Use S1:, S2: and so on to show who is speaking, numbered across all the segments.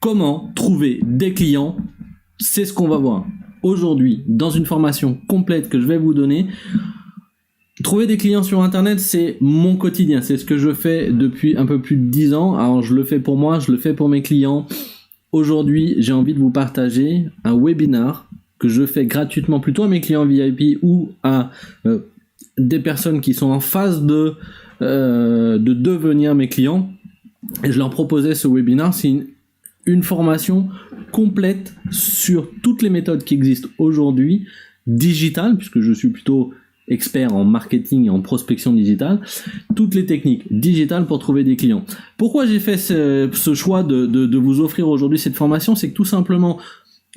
S1: Comment trouver des clients? C'est ce qu'on va voir aujourd'hui dans une formation complète que je vais vous donner. Trouver des clients sur internet, c'est mon quotidien, c'est ce que je fais depuis un peu plus de 10 ans. Alors je le fais pour moi, je le fais pour mes clients. Aujourd'hui, j'ai envie de vous partager un webinar que je fais gratuitement plutôt à mes clients VIP ou à des personnes qui sont en phase de devenir mes clients. Et je leur proposais ce webinar, c'est une formation complète sur toutes les méthodes qui existent aujourd'hui, digitales, puisque je suis plutôt expert en marketing et en prospection digitale, toutes les techniques digitales pour trouver des clients. Pourquoi j'ai fait ce choix de vous offrir aujourd'hui cette formation? C'est que tout simplement,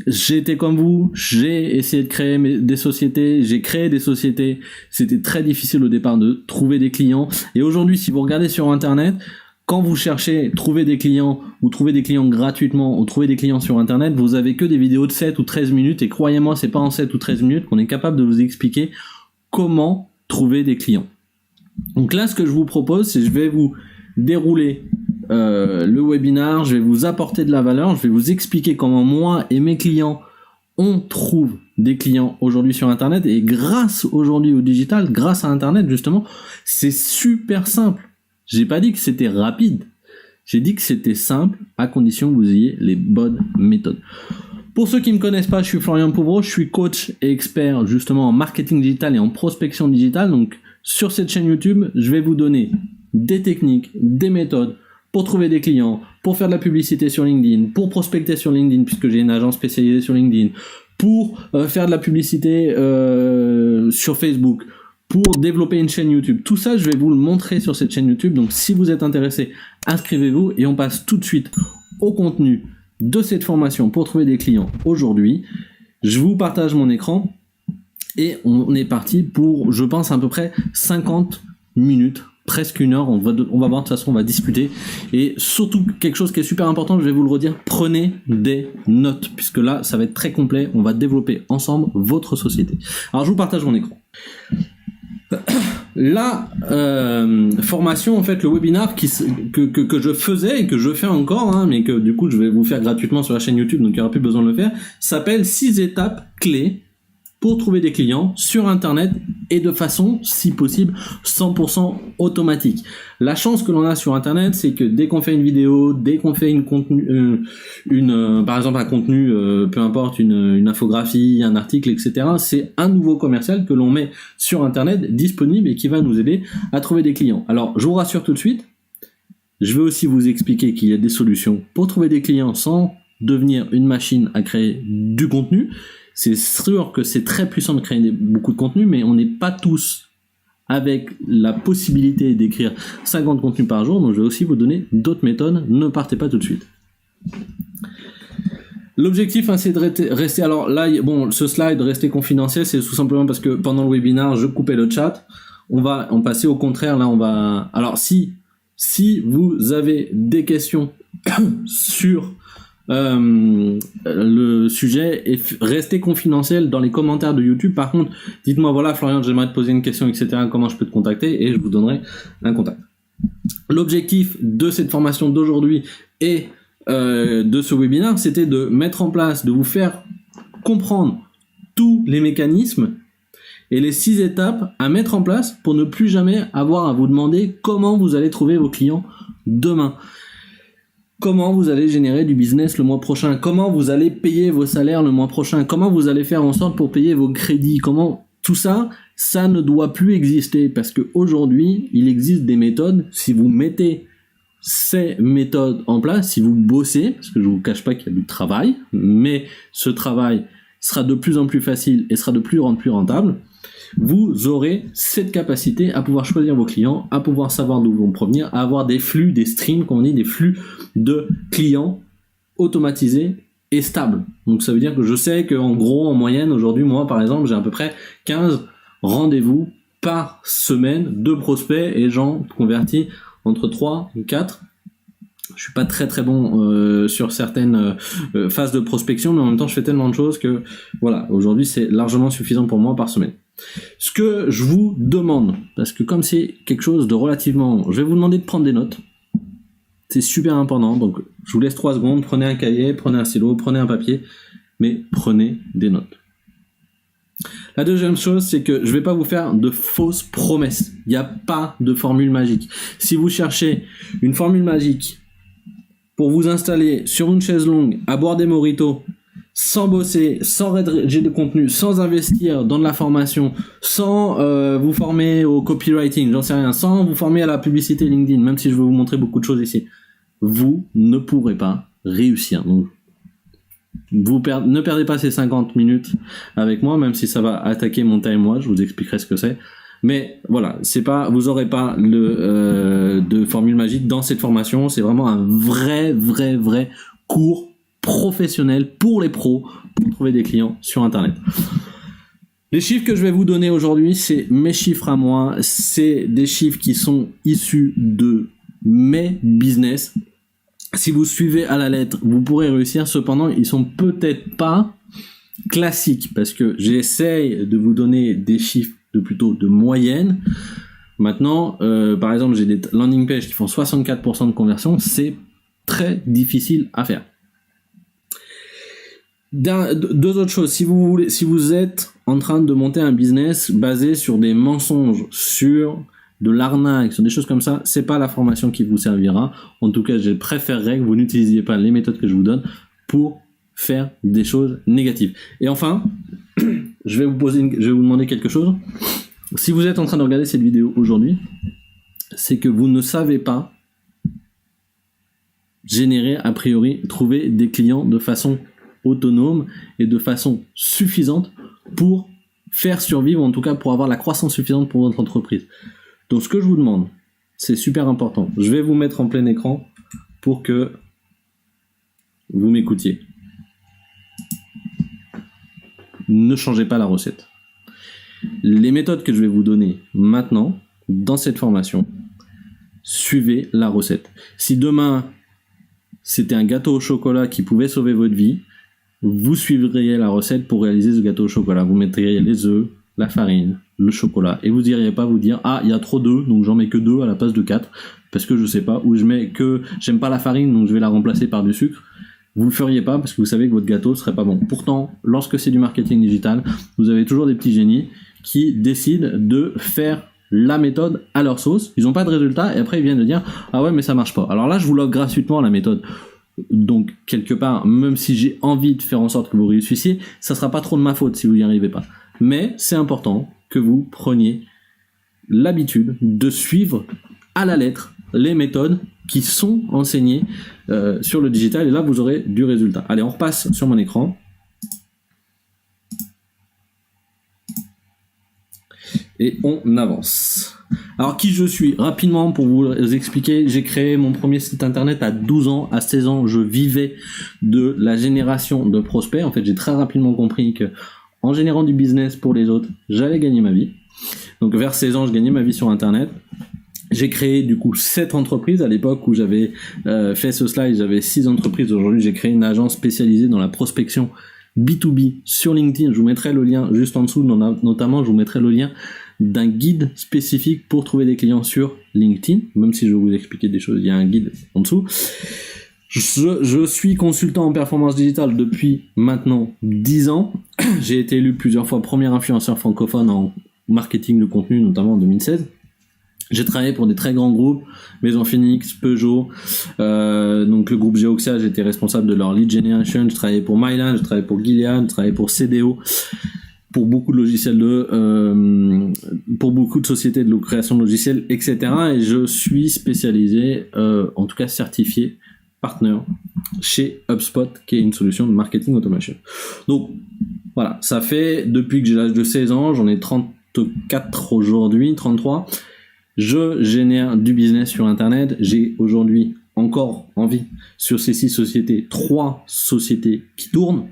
S1: j'ai été comme vous, j'ai essayé de créer des sociétés, j'ai créé des sociétés, c'était très difficile au départ de trouver des clients, et aujourd'hui, si vous regardez sur internet, quand vous cherchez trouver des clients ou trouver des clients gratuitement ou trouver des clients sur internet, vous avez que des vidéos de 7 ou 13 minutes et croyez-moi, c'est pas en 7 ou 13 minutes qu'on est capable de vous expliquer comment trouver des clients. Donc là, ce que je vous propose, c'est que je vais vous dérouler le webinar, je vais vous apporter de la valeur, je vais vous expliquer comment moi et mes clients on trouve des clients aujourd'hui sur internet, et grâce aujourd'hui au digital, grâce à internet justement, c'est super simple. J'ai pas dit que c'était rapide, j'ai dit que c'était simple à condition que vous ayez les bonnes méthodes. Pour ceux qui me connaissent pas, je suis Florian Pouvreau, je suis coach et expert justement en marketing digital et en prospection digitale. Donc sur cette chaîne YouTube, je vais vous donner des techniques, des méthodes pour trouver des clients, pour faire de la publicité sur LinkedIn, pour prospecter sur LinkedIn puisque j'ai une agence spécialisée sur LinkedIn, pour faire de la publicité sur Facebook, pour développer une chaîne YouTube. Tout ça, je vais vous le montrer sur cette chaîne YouTube. Donc si vous êtes intéressé, inscrivez-vous et on passe tout de suite au contenu de cette formation pour trouver des clients aujourd'hui. Je vous partage mon écran et on est parti pour, je pense, à peu près 50 minutes, presque une heure. On va voir, de toute façon, on va discuter. Et surtout, quelque chose qui est super important, je vais vous le redire, prenez des notes, puisque là, ça va être très complet. On va développer ensemble votre société. Alors, je vous partage mon écran. La formation, en fait, le webinar que je faisais et que je fais encore, hein, mais que du coup je vais vous faire gratuitement sur la chaîne YouTube, donc il n'y aura plus besoin de le faire, s'appelle 6 étapes clés pour trouver des clients sur internet et de façon, si possible, 100% automatique. La chance que l'on a sur internet, c'est que dès qu'on fait une vidéo, dès qu'on fait par exemple un contenu, peu importe, une infographie, un article, etc., c'est un nouveau commercial que l'on met sur internet disponible et qui va nous aider à trouver des clients. Alors, je vous rassure tout de suite, je vais aussi vous expliquer qu'il y a des solutions pour trouver des clients sans devenir une machine à créer du contenu. C'est sûr que c'est très puissant de créer beaucoup de contenu, mais on n'est pas tous avec la possibilité d'écrire 50 contenus par jour, donc je vais aussi vous donner d'autres méthodes, ne partez pas tout de suite. L'objectif, c'est de rester, alors là, bon, ce slide, rester confidentiel, c'est tout simplement parce que pendant le webinaire, je coupais le chat, on va en passer au contraire, là, alors si vous avez des questions sur le sujet, et restez confidentiel dans les commentaires de YouTube. Par contre, dites-moi, voilà Florian, j'aimerais te poser une question, etc., comment je peux te contacter, et je vous donnerai un contact. L'objectif de cette formation d'aujourd'hui et de ce webinaire, c'était de mettre en place, de vous faire comprendre tous les mécanismes et les 6 étapes à mettre en place pour ne plus jamais avoir à vous demander comment vous allez trouver vos clients demain. Comment vous allez générer du business le mois prochain, comment vous allez payer vos salaires le mois prochain, comment vous allez faire en sorte pour payer vos crédits, comment tout ça, ça ne doit plus exister parce qu'aujourd'hui, il existe des méthodes, si vous mettez ces méthodes en place, si vous bossez, parce que je vous cache pas qu'il y a du travail, mais ce travail sera de plus en plus facile et sera de plus en plus rentable, vous aurez cette capacité à pouvoir choisir vos clients, à pouvoir savoir d'où vont provenir, à avoir des flux, des streams, comme on dit, des flux de clients automatisés et stables. Donc ça veut dire que je sais qu'en gros, en moyenne, aujourd'hui, moi par exemple, j'ai à peu près 15 rendez-vous par semaine de prospects et j'en convertis entre 3 et 4. Je suis pas très bon sur certaines phases de prospection, mais en même temps je fais tellement de choses que voilà, aujourd'hui c'est largement suffisant pour moi par semaine. Ce que je vous demande, parce que comme c'est quelque chose de relativement, je vais vous demander de prendre des notes. C'est super important. Donc, je vous laisse 3 secondes. Prenez un cahier, prenez un stylo, prenez un papier, mais prenez des notes. La deuxième chose, c'est que je vais pas vous faire de fausses promesses. Il n'y a pas de formule magique. Si vous cherchez une formule magique pour vous installer sur une chaise longue, à boire des mojitos, sans bosser, sans rédiger de contenu, sans investir dans de la formation, sans vous former au copywriting, j'en sais rien, sans vous former à la publicité LinkedIn, même si je vais vous montrer beaucoup de choses ici, vous ne pourrez pas réussir. Donc, ne perdez pas ces 50 minutes avec moi, même si ça va attaquer mon time watch, je vous expliquerai ce que c'est. Mais voilà, vous aurez pas de formule magique dans cette formation. C'est vraiment un vrai cours professionnel pour les pros pour trouver des clients sur Internet. Les chiffres que je vais vous donner aujourd'hui, c'est mes chiffres à moi. C'est des chiffres qui sont issus de mes business. Si vous suivez à la lettre, vous pourrez réussir. Cependant, ils sont peut-être pas classiques parce que j'essaye de vous donner des chiffres plutôt de moyenne. Maintenant, par exemple, j'ai des landing pages qui font 64% de conversion. C'est très difficile à faire. Deux autres choses. Si vous êtes en train de monter un business basé sur des mensonges, sur de l'arnaque, sur des choses comme ça, c'est pas la formation qui vous servira. En tout cas, je préférerais que vous n'utilisiez pas les méthodes que je vous donne pour faire des choses négatives. Et enfin, je vais vous demander quelque chose. Si vous êtes en train de regarder cette vidéo aujourd'hui, c'est que vous ne savez pas générer, a priori, trouver des clients de façon autonome et de façon suffisante pour faire survivre, en tout cas pour avoir la croissance suffisante pour votre entreprise. Donc ce que je vous demande, c'est super important. Je vais vous mettre en plein écran pour que vous m'écoutiez. Ne changez pas la recette. Les méthodes que je vais vous donner maintenant, dans cette formation, suivez la recette. Si demain, c'était un gâteau au chocolat qui pouvait sauver votre vie, vous suivriez la recette pour réaliser ce gâteau au chocolat. Vous mettriez les œufs, la farine, le chocolat, et vous n'iriez pas vous dire « Ah, il y a trop d'œufs, donc j'en mets que 2 à la place de 4, parce que je sais pas, ou j'aime pas la farine, donc je vais la remplacer par du sucre ». Vous le feriez pas parce que vous savez que votre gâteau serait pas bon. Pourtant, lorsque c'est du marketing digital, vous avez toujours des petits génies qui décident de faire la méthode à leur sauce. Ils n'ont pas de résultat et après ils viennent de dire « Ah ouais, mais ça marche pas ». Alors là, je vous l'offre gratuitement la méthode. Donc, quelque part, même si j'ai envie de faire en sorte que vous réussissiez, ça sera pas trop de ma faute si vous n'y arrivez pas. Mais c'est important que vous preniez l'habitude de suivre à la lettre les méthodes qui sont enseignées sur le digital, et là vous aurez du résultat. Allez, on repasse sur mon écran. Et on avance. Alors qui je suis? Rapidement pour vous expliquer, j'ai créé mon premier site internet à 12 ans, à 16 ans je vivais de la génération de prospects. En fait j'ai très rapidement compris que en générant du business pour les autres, j'allais gagner ma vie. Donc vers 16 ans je gagnais ma vie sur internet. J'ai créé du coup 7 entreprises. À l'époque où j'avais fait ce slide, j'avais 6 entreprises. Aujourd'hui j'ai créé une agence spécialisée dans la prospection B2B sur LinkedIn. Je vous mettrai le lien juste en dessous, notamment je vous mettrai le lien d'un guide spécifique pour trouver des clients sur LinkedIn. Même si je vais vous expliquer des choses, il y a un guide en dessous. Je suis consultant en performance digitale depuis maintenant 10 ans. J'ai été élu plusieurs fois premier influenceur francophone en marketing de contenu, notamment en 2016. J'ai travaillé pour des très grands groupes, Maison Phoenix, Peugeot, donc le groupe Geoxia, j'étais responsable de leur lead generation. Je travaillais pour Mylan, je travaillais pour Gilead, je travaillais pour CDO, pour beaucoup de logiciels pour beaucoup de sociétés de création de logiciels, etc. Et je suis spécialisé, en tout cas certifié partner chez HubSpot, qui est une solution de marketing automation. Donc voilà, ça fait depuis que j'ai l'âge de 16 ans, j'en ai 34 aujourd'hui, 33. Je génère du business sur internet. J'ai aujourd'hui encore envie sur ces 6 sociétés, 3 sociétés qui tournent.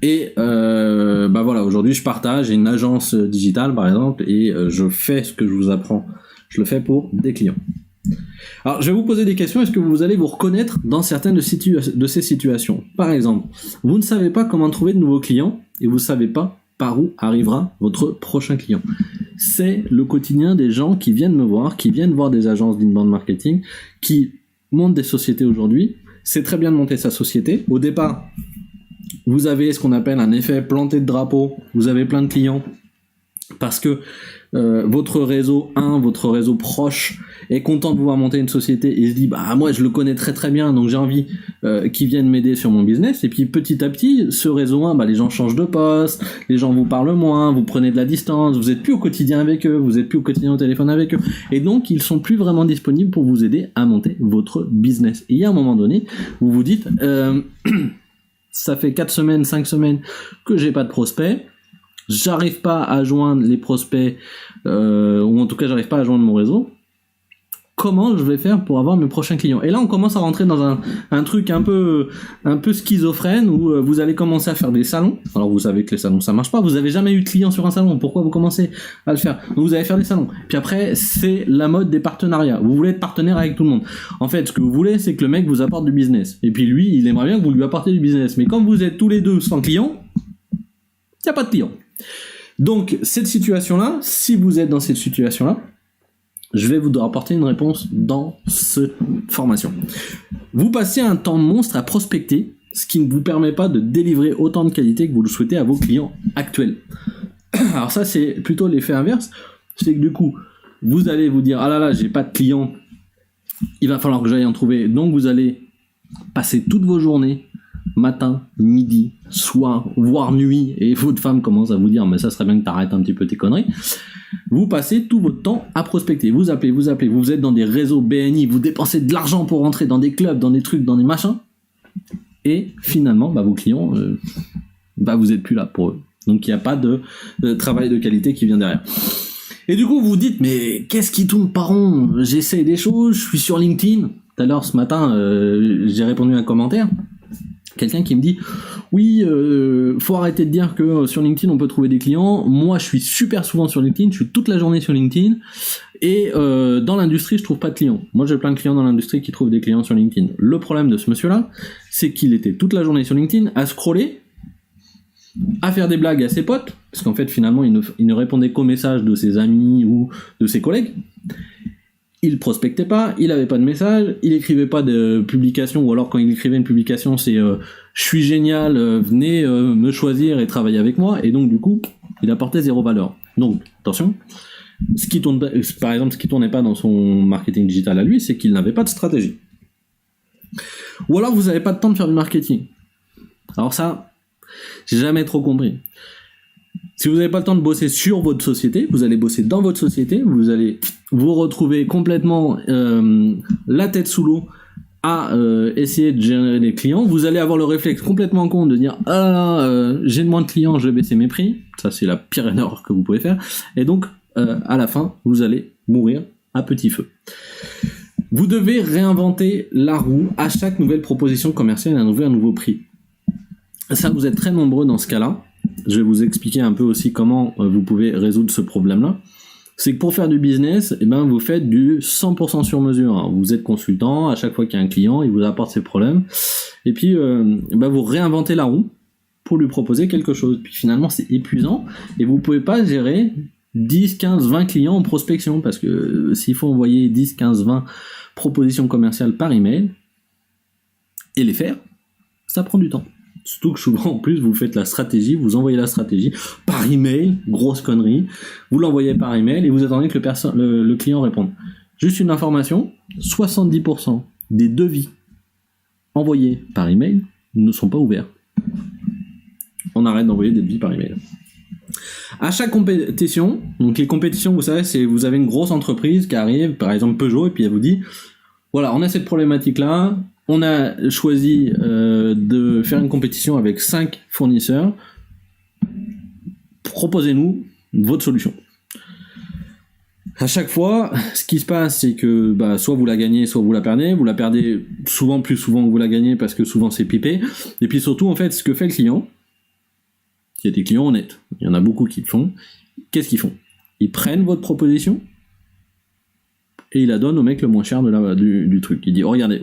S1: Et voilà, aujourd'hui je partage, j'ai une agence digitale par exemple, et je fais ce que je vous apprends, je le fais pour des clients. Alors je vais vous poser des questions, est-ce que vous allez vous reconnaître dans certaines de ces situations? Par exemple, vous ne savez pas comment trouver de nouveaux clients, et vous ne savez pas par où arrivera votre prochain client. C'est le quotidien des gens qui viennent me voir, qui viennent voir des agences d'inbound marketing, qui montent des sociétés aujourd'hui, c'est très bien de monter sa société. Au départ, vous avez ce qu'on appelle un effet planté de drapeau. Vous avez plein de clients parce que votre réseau proche est content de pouvoir monter une société et se dit bah moi je le connais très très bien donc j'ai envie qu'il vienne m'aider sur mon business. Et puis petit à petit ce réseau 1 les gens changent de poste, les gens vous parlent moins, vous prenez de la distance, vous êtes plus au quotidien avec eux, vous êtes plus au quotidien au téléphone avec eux et donc ils sont plus vraiment disponibles pour vous aider à monter votre business. Et à un moment donné vous vous dites ça fait 4 semaines, 5 semaines que j'ai pas de prospects. J'arrive pas à joindre les prospects, ou en tout cas j'arrive pas à joindre mon réseau. Comment je vais faire pour avoir mes prochains clients? Et là on commence à rentrer dans un truc un peu schizophrène où vous allez commencer à faire des salons. Alors vous savez que les salons ça marche pas, vous avez jamais eu de clients sur un salon, pourquoi vous commencez à le faire? Donc vous allez faire des salons. Puis après c'est la mode des partenariats, vous voulez être partenaire avec tout le monde. En fait ce que vous voulez c'est que le mec vous apporte du business. Et puis lui il aimerait bien que vous lui apportez du business. Mais comme vous êtes tous les deux sans clients, il n'y a pas de clients. Donc, cette situation-là, si vous êtes dans cette situation-là, je vais vous apporter une réponse dans cette formation. Vous passez un temps monstre à prospecter, ce qui ne vous permet pas de délivrer autant de qualité que vous le souhaitez à vos clients actuels. Alors ça, c'est plutôt l'effet inverse. C'est que du coup, vous allez vous dire « Ah là là, j'ai pas de clients, il va falloir que j'aille en trouver. » Donc, vous allez passer toutes vos journées matin, midi, soir, voire nuit, et votre femme commence à vous dire mais ça serait bien que t'arrêtes un petit peu tes conneries. Vous passez tout votre temps à prospecter, vous appelez, vous êtes dans des réseaux BNI, vous dépensez de l'argent pour rentrer dans des clubs, dans des trucs, dans des machins, et finalement vos clients, vous êtes plus là pour eux. Donc il n'y a pas de travail de qualité qui vient derrière. Et du coup vous vous dites mais qu'est-ce qui tourne pas rond? J'essaie des choses, je suis sur LinkedIn. Tout à l'heure ce matin j'ai répondu à un commentaire. Quelqu'un qui me dit oui, faut arrêter de dire que sur LinkedIn on peut trouver des clients. Moi je suis super souvent sur LinkedIn, je suis toute la journée sur LinkedIn et dans l'industrie je trouve pas de clients. Moi j'ai plein de clients dans l'industrie qui trouvent des clients sur LinkedIn. Le problème de ce monsieur là c'est qu'il était toute la journée sur LinkedIn à scroller, à faire des blagues à ses potes, parce qu'en fait finalement il ne répondait qu'aux messages de ses amis ou de ses collègues. Il prospectait pas, il avait pas de message, il écrivait pas de publication, ou alors quand il écrivait une publication c'est je suis génial, venez me choisir et travailler avec moi, et donc du coup il apportait zéro valeur. Donc attention, ce qui tournait pas dans son marketing digital à lui, c'est qu'il n'avait pas de stratégie. Ou alors vous avez pas de temps de faire du marketing. Alors ça, j'ai jamais trop compris. Si vous n'avez pas le temps de bosser sur votre société, vous allez bosser dans votre société, vous allez vous retrouver complètement la tête sous l'eau à essayer de générer des clients. Vous allez avoir le réflexe complètement con de dire « Ah là, j'ai moins de clients, je vais baisser mes prix ». Ça, c'est la pire erreur que vous pouvez faire. Et donc, à la fin, vous allez mourir à petit feu. Vous devez réinventer la roue à chaque nouvelle proposition commerciale et à un nouveau prix. Ça, vous êtes très nombreux dans ce cas-là. Je vais vous expliquer un peu aussi comment vous pouvez résoudre ce problème-là. C'est que pour faire du business, vous faites du 100% sur mesure. Vous êtes consultant, à chaque fois qu'il y a un client, il vous apporte ses problèmes. Et puis, vous réinventez la roue pour lui proposer quelque chose. Puis finalement, c'est épuisant et vous pouvez pas gérer 10, 15, 20 clients en prospection parce que s'il faut envoyer 10, 15, 20 propositions commerciales par email et les faire, ça prend du temps. Surtout que souvent en plus vous faites la stratégie, vous envoyez la stratégie par email, grosse connerie, vous l'envoyez par email et vous attendez que le client réponde. Juste une information, 70% des devis envoyés par email ne sont pas ouverts. On arrête d'envoyer des devis par email. À chaque compétition, donc les compétitions vous savez c'est vous avez une grosse entreprise qui arrive, par exemple Peugeot, et puis elle vous dit voilà on a cette problématique là, on a choisi de faire une compétition avec 5 fournisseurs. Proposez-nous votre solution. À chaque fois, ce qui se passe, c'est que soit vous la gagnez, soit vous la perdez. Vous la perdez souvent plus souvent que vous la gagnez parce que souvent c'est pipé. Et puis surtout, en fait, ce que fait le client, il y a des clients honnêtes. Il y en a beaucoup qui le font. Qu'est-ce qu'ils font? Ils prennent votre proposition et ils la donnent au mec le moins cher du truc. Il dit, oh, regardez,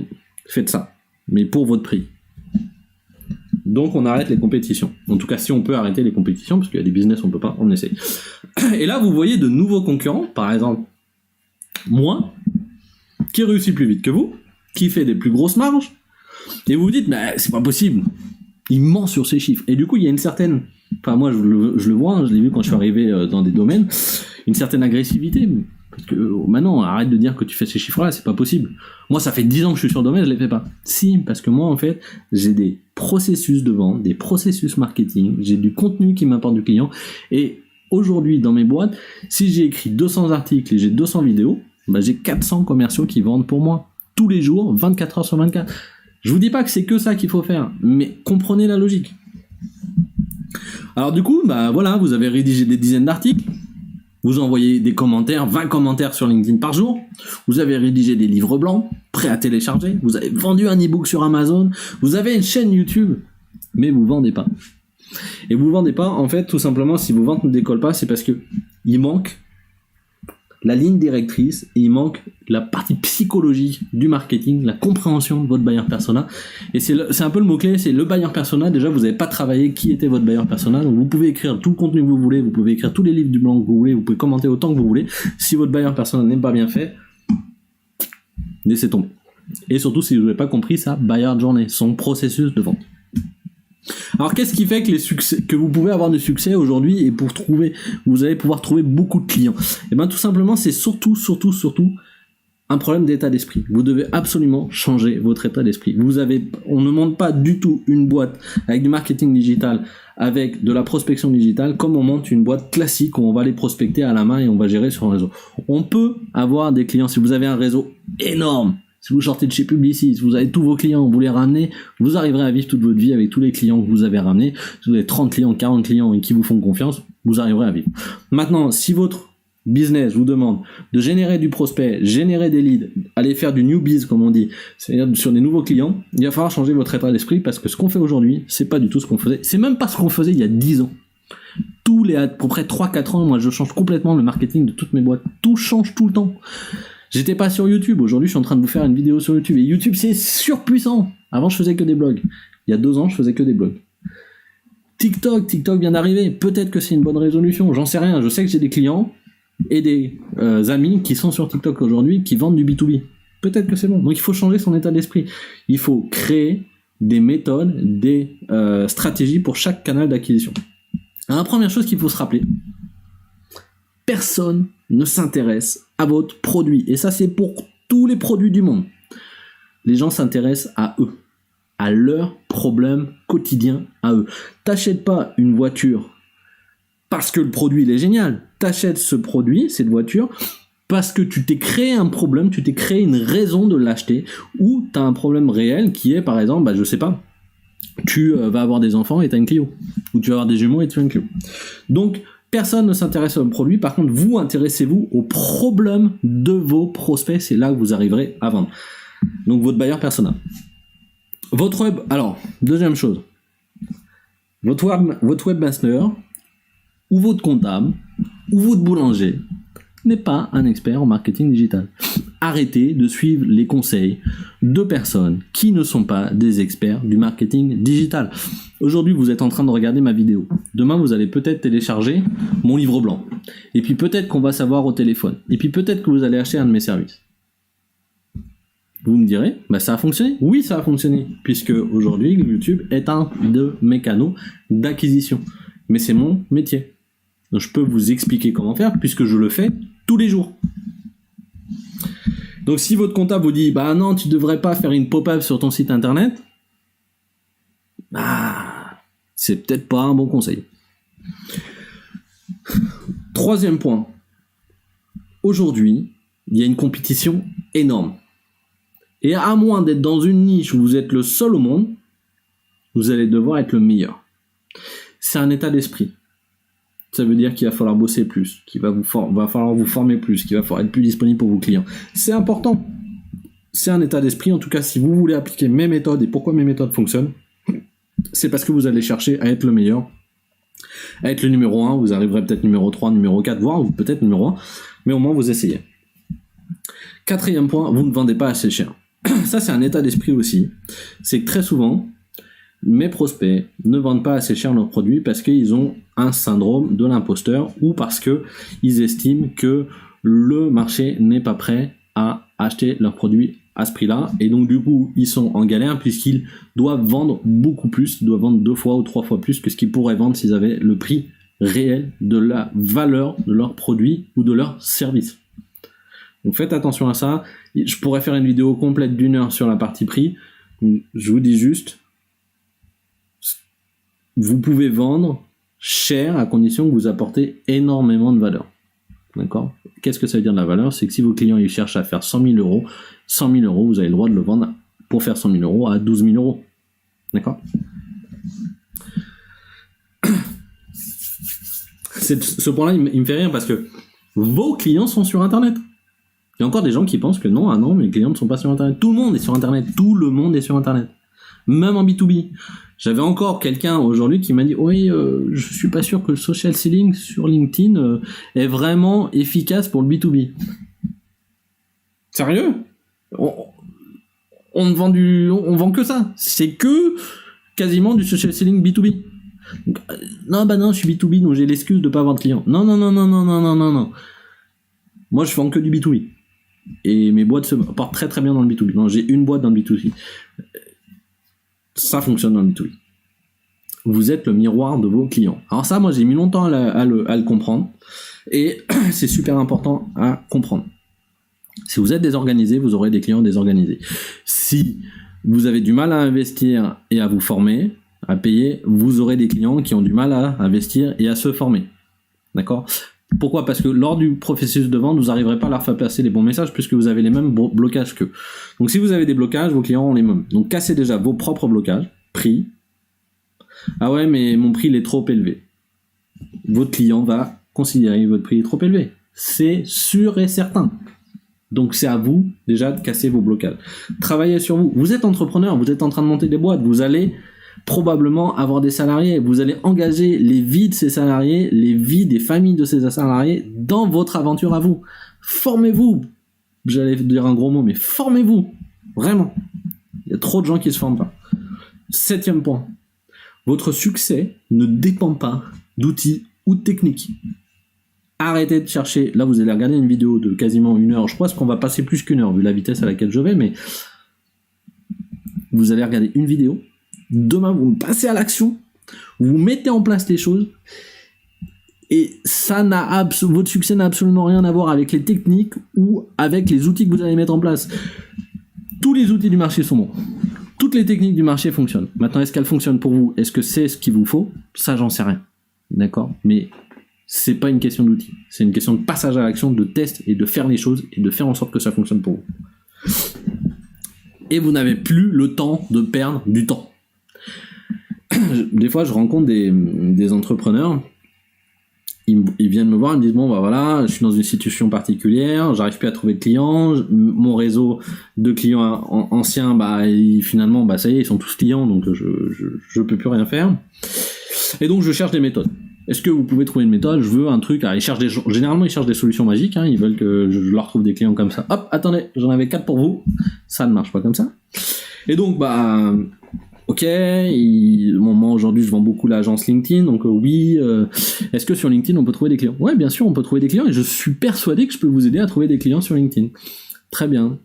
S1: faites ça, mais pour votre prix. Donc on arrête les compétitions. En tout cas, si on peut arrêter les compétitions, parce qu'il y a des business, on peut pas, on essaie. Et là, vous voyez de nouveaux concurrents, par exemple, moi, qui réussit plus vite que vous, qui fait des plus grosses marges, et vous vous dites, mais c'est pas possible, il ment sur ses chiffres. Et du coup, il y a une certaine, enfin moi je le vois, je l'ai vu quand je suis arrivé dans des domaines, une certaine agressivité. Parce que maintenant, arrête de dire que tu fais ces chiffres-là, c'est pas possible. Moi, ça fait 10 ans que je suis sur le domaine, je les fais pas. Si, parce que moi, en fait, j'ai des processus de vente, des processus marketing, j'ai du contenu qui m'apporte du client, et aujourd'hui, dans mes boîtes, si j'ai écrit 200 articles et j'ai 200 vidéos, bah, j'ai 400 commerciaux qui vendent pour moi, tous les jours, 24 heures sur 24. Je vous dis pas que c'est que ça qu'il faut faire, mais comprenez la logique. Alors du coup, bah voilà, vous avez rédigé des dizaines d'articles, vous envoyez des commentaires, 20 commentaires sur LinkedIn par jour, vous avez rédigé des livres blancs, prêts à télécharger, vous avez vendu un e-book sur Amazon, vous avez une chaîne YouTube, mais vous vendez pas. Et vous vendez pas, en fait, tout simplement, si vos ventes ne décollent pas, c'est parce que il manque la ligne directrice et il manque la partie psychologique du marketing, la compréhension de votre buyer persona. Et c'est un peu le mot-clé, c'est le buyer persona. Déjà, vous n'avez pas travaillé qui était votre buyer persona, donc vous pouvez écrire tout le contenu que vous voulez, vous pouvez écrire tous les livres du blanc que vous voulez, vous pouvez commenter autant que vous voulez. Si votre buyer persona n'est pas bien fait, laissez tomber. Et surtout, si vous n'avez pas compris ça, buyer journey, son processus de vente. Alors qu'est-ce qui fait que vous pouvez avoir du succès aujourd'hui et vous allez pouvoir trouver beaucoup de clients? Et bien tout simplement, c'est surtout un problème d'état d'esprit. Vous devez absolument changer votre état d'esprit. On ne monte pas du tout une boîte avec du marketing digital, avec de la prospection digitale, comme on monte une boîte classique où on va les prospecter à la main et on va gérer sur un réseau. On peut avoir des clients si vous avez un réseau énorme. Si vous sortez de chez Publicis, si vous avez tous vos clients, vous les ramenez, vous arriverez à vivre toute votre vie avec tous les clients que vous avez ramenés. Si vous avez 30 clients, 40 clients et qui vous font confiance, vous arriverez à vivre. Maintenant, si votre business vous demande de générer du prospect, générer des leads, aller faire du new biz comme on dit, c'est-à-dire sur des nouveaux clients, il va falloir changer votre état d'esprit parce que ce qu'on fait aujourd'hui, c'est pas du tout ce qu'on faisait. C'est même pas ce qu'on faisait il y a 10 ans. À peu près 3-4 ans, moi je change complètement le marketing de toutes mes boîtes. Tout change tout le temps. J'étais pas sur YouTube, aujourd'hui je suis en train de vous faire une vidéo sur YouTube, et YouTube c'est surpuissant. Avant je faisais que des blogs, il y a 2 ans je faisais que des blogs. TikTok vient d'arriver, peut-être que c'est une bonne résolution, j'en sais rien, je sais que j'ai des clients et des amis qui sont sur TikTok aujourd'hui, qui vendent du B2B, peut-être que c'est bon, donc il faut changer son état d'esprit, il faut créer des méthodes, des stratégies pour chaque canal d'acquisition. Alors, la première chose qu'il faut se rappeler, personne ne s'intéresse à votre produit. Et ça, c'est pour tous les produits du monde. Les gens s'intéressent à eux, à leurs problèmes quotidiens à eux. T'achètes pas une voiture parce que le produit il est génial. T'achètes ce produit, cette voiture, parce que tu t'es créé un problème, tu t'es créé une raison de l'acheter, ou t'as un problème réel qui est, par exemple, je sais pas, tu vas avoir des enfants et t'as une Clio, ou tu vas avoir des jumeaux et tu as une Clio. Donc, personne ne s'intéresse au produit, par contre, vous intéressez-vous aux problèmes de vos prospects, c'est là que vous arriverez à vendre. Donc, votre buyer persona. Votre web, alors, deuxième chose, votre webmaster, ou votre comptable, ou votre boulanger, n'est pas un expert en marketing digital. Arrêtez de suivre les conseils de personnes qui ne sont pas des experts du marketing digital. Aujourd'hui, vous êtes en train de regarder ma vidéo. Demain, vous allez peut-être télécharger mon livre blanc. Et puis peut-être qu'on va savoir au téléphone. Et puis peut-être que vous allez acheter un de mes services. Vous me direz, ça a fonctionné? Oui, ça a fonctionné. Puisque aujourd'hui, YouTube est un de mes canaux d'acquisition. Mais c'est mon métier. Donc je peux vous expliquer comment faire puisque je le fais tous les jours. Donc si votre comptable vous dit non, tu devrais pas faire une pop-up sur ton site internet, c'est peut-être pas un bon conseil. Troisième point. Aujourd'hui, il y a une compétition énorme. Et à moins d'être dans une niche où vous êtes le seul au monde, vous allez devoir être le meilleur. C'est un état d'esprit. Ça veut dire qu'il va falloir bosser plus, qu'il va falloir vous former plus, qu'il va falloir être plus disponible pour vos clients. C'est important. C'est un état d'esprit. En tout cas, si vous voulez appliquer mes méthodes et pourquoi mes méthodes fonctionnent, c'est parce que vous allez chercher à être le meilleur, à être le numéro 1. Vous arriverez peut-être numéro 3, numéro 4, voire peut-être numéro 1, mais au moins vous essayez. Quatrième point, vous ne vendez pas assez cher. Ça, c'est un état d'esprit aussi. C'est que très souvent, mes prospects ne vendent pas assez cher leurs produits parce qu'ils ont un syndrome de l'imposteur ou parce qu'ils estiment que le marché n'est pas prêt à acheter leurs produits à ce prix-là, et donc du coup ils sont en galère puisqu'ils doivent vendre beaucoup plus, ils doivent vendre 2 fois ou 3 fois plus que ce qu'ils pourraient vendre s'ils avaient le prix réel de la valeur de leur produit ou de leur service. Donc faites attention à ça. Je pourrais faire une vidéo complète d'1 heure sur la partie prix. Donc, je vous dis juste, vous pouvez vendre cher à condition que vous apportez énormément de valeur. D'accord ? Qu'est-ce que ça veut dire de la valeur ? C'est que si vos clients ils cherchent à faire 100 000 euros, 100 000 euros, vous avez le droit de le vendre pour faire 100 000 euros à 12 000 euros. D'accord ? Ce point-là, il me fait rire parce que vos clients sont sur Internet. Il y a encore des gens qui pensent que non, mes clients ne sont pas sur Internet. Tout le monde est sur Internet. Tout le monde est sur Internet. Même en B2B. J'avais encore quelqu'un aujourd'hui qui m'a dit « Oui, je suis pas sûr que le social selling sur LinkedIn est vraiment efficace pour le B2B. » Sérieux ? On vend que ça. C'est que quasiment du social selling B2B. Donc, non, je suis B2B, donc j'ai l'excuse de pas avoir de clients. Non. Moi, je vends que du B2B. Et mes boîtes se portent très très bien dans le B2B. Non, j'ai une boîte dans le B2C. Ça fonctionne dans le B2B. Vous êtes le miroir de vos clients. Alors ça, moi, j'ai mis longtemps à le comprendre. Et c'est super important à comprendre. Si vous êtes désorganisé, vous aurez des clients désorganisés. Si vous avez du mal à investir et à vous former, à payer, vous aurez des clients qui ont du mal à investir et à se former. D'accord ? Pourquoi ? Parce que lors du processus de vente, vous n'arriverez pas à leur faire passer les bons messages puisque vous avez les mêmes blocages qu'eux. Donc si vous avez des blocages, vos clients ont les mêmes. Donc cassez déjà vos propres blocages. Prix. Ah ouais, mais mon prix il est trop élevé. Votre client va considérer que votre prix est trop élevé. C'est sûr et certain. Donc c'est à vous déjà de casser vos blocages. Travaillez sur vous. Vous êtes entrepreneur, vous êtes en train de monter des boîtes, vous allez probablement avoir des salariés, vous allez engager les vies de ces salariés, les vies des familles de ces salariés dans votre aventure à vous. Formez-vous. J'allais dire un gros mot, mais formez-vous. Vraiment. Il y a trop de gens qui se forment pas. 7e point. Votre succès ne dépend pas d'outils ou de techniques. Arrêtez de chercher. Là, vous allez regarder une vidéo de quasiment 1 heure. Je pense qu'on va passer plus qu'1 heure vu la vitesse à laquelle je vais, mais vous allez regarder une vidéo. Demain, vous passez à l'action, vous mettez en place les choses, et ça votre succès n'a absolument rien à voir avec les techniques ou avec les outils que vous allez mettre en place. Tous les outils du marché sont bons. Toutes les techniques du marché fonctionnent. Maintenant, est-ce qu'elles fonctionnent pour vous ? Est-ce que c'est ce qu'il vous faut ? Ça, j'en sais rien. D'accord ? Mais c'est pas une question d'outils. C'est une question de passage à l'action, de test et de faire les choses et de faire en sorte que ça fonctionne pour vous. Et vous n'avez plus le temps de perdre du temps. Des fois, je rencontre des entrepreneurs, ils viennent me voir, ils me disent bon bah voilà, je suis dans une situation particulière, j'arrive plus à trouver de clients, mon réseau de clients anciens, finalement ça y est, ils sont tous clients, donc je peux plus rien faire. Et donc je cherche des méthodes. Est-ce que vous pouvez trouver une méthode ? Je veux un truc. Alors, généralement, ils cherchent des solutions magiques. Ils veulent que je leur trouve des clients comme ça. Hop, attendez, j'en avais 4 pour vous. Ça ne marche pas comme ça. Et donc, ok, moi aujourd'hui je vends beaucoup l'agence LinkedIn, donc oui, est-ce que sur LinkedIn on peut trouver des clients ? Ouais, bien sûr, on peut trouver des clients et je suis persuadé que je peux vous aider à trouver des clients sur LinkedIn. Très bien.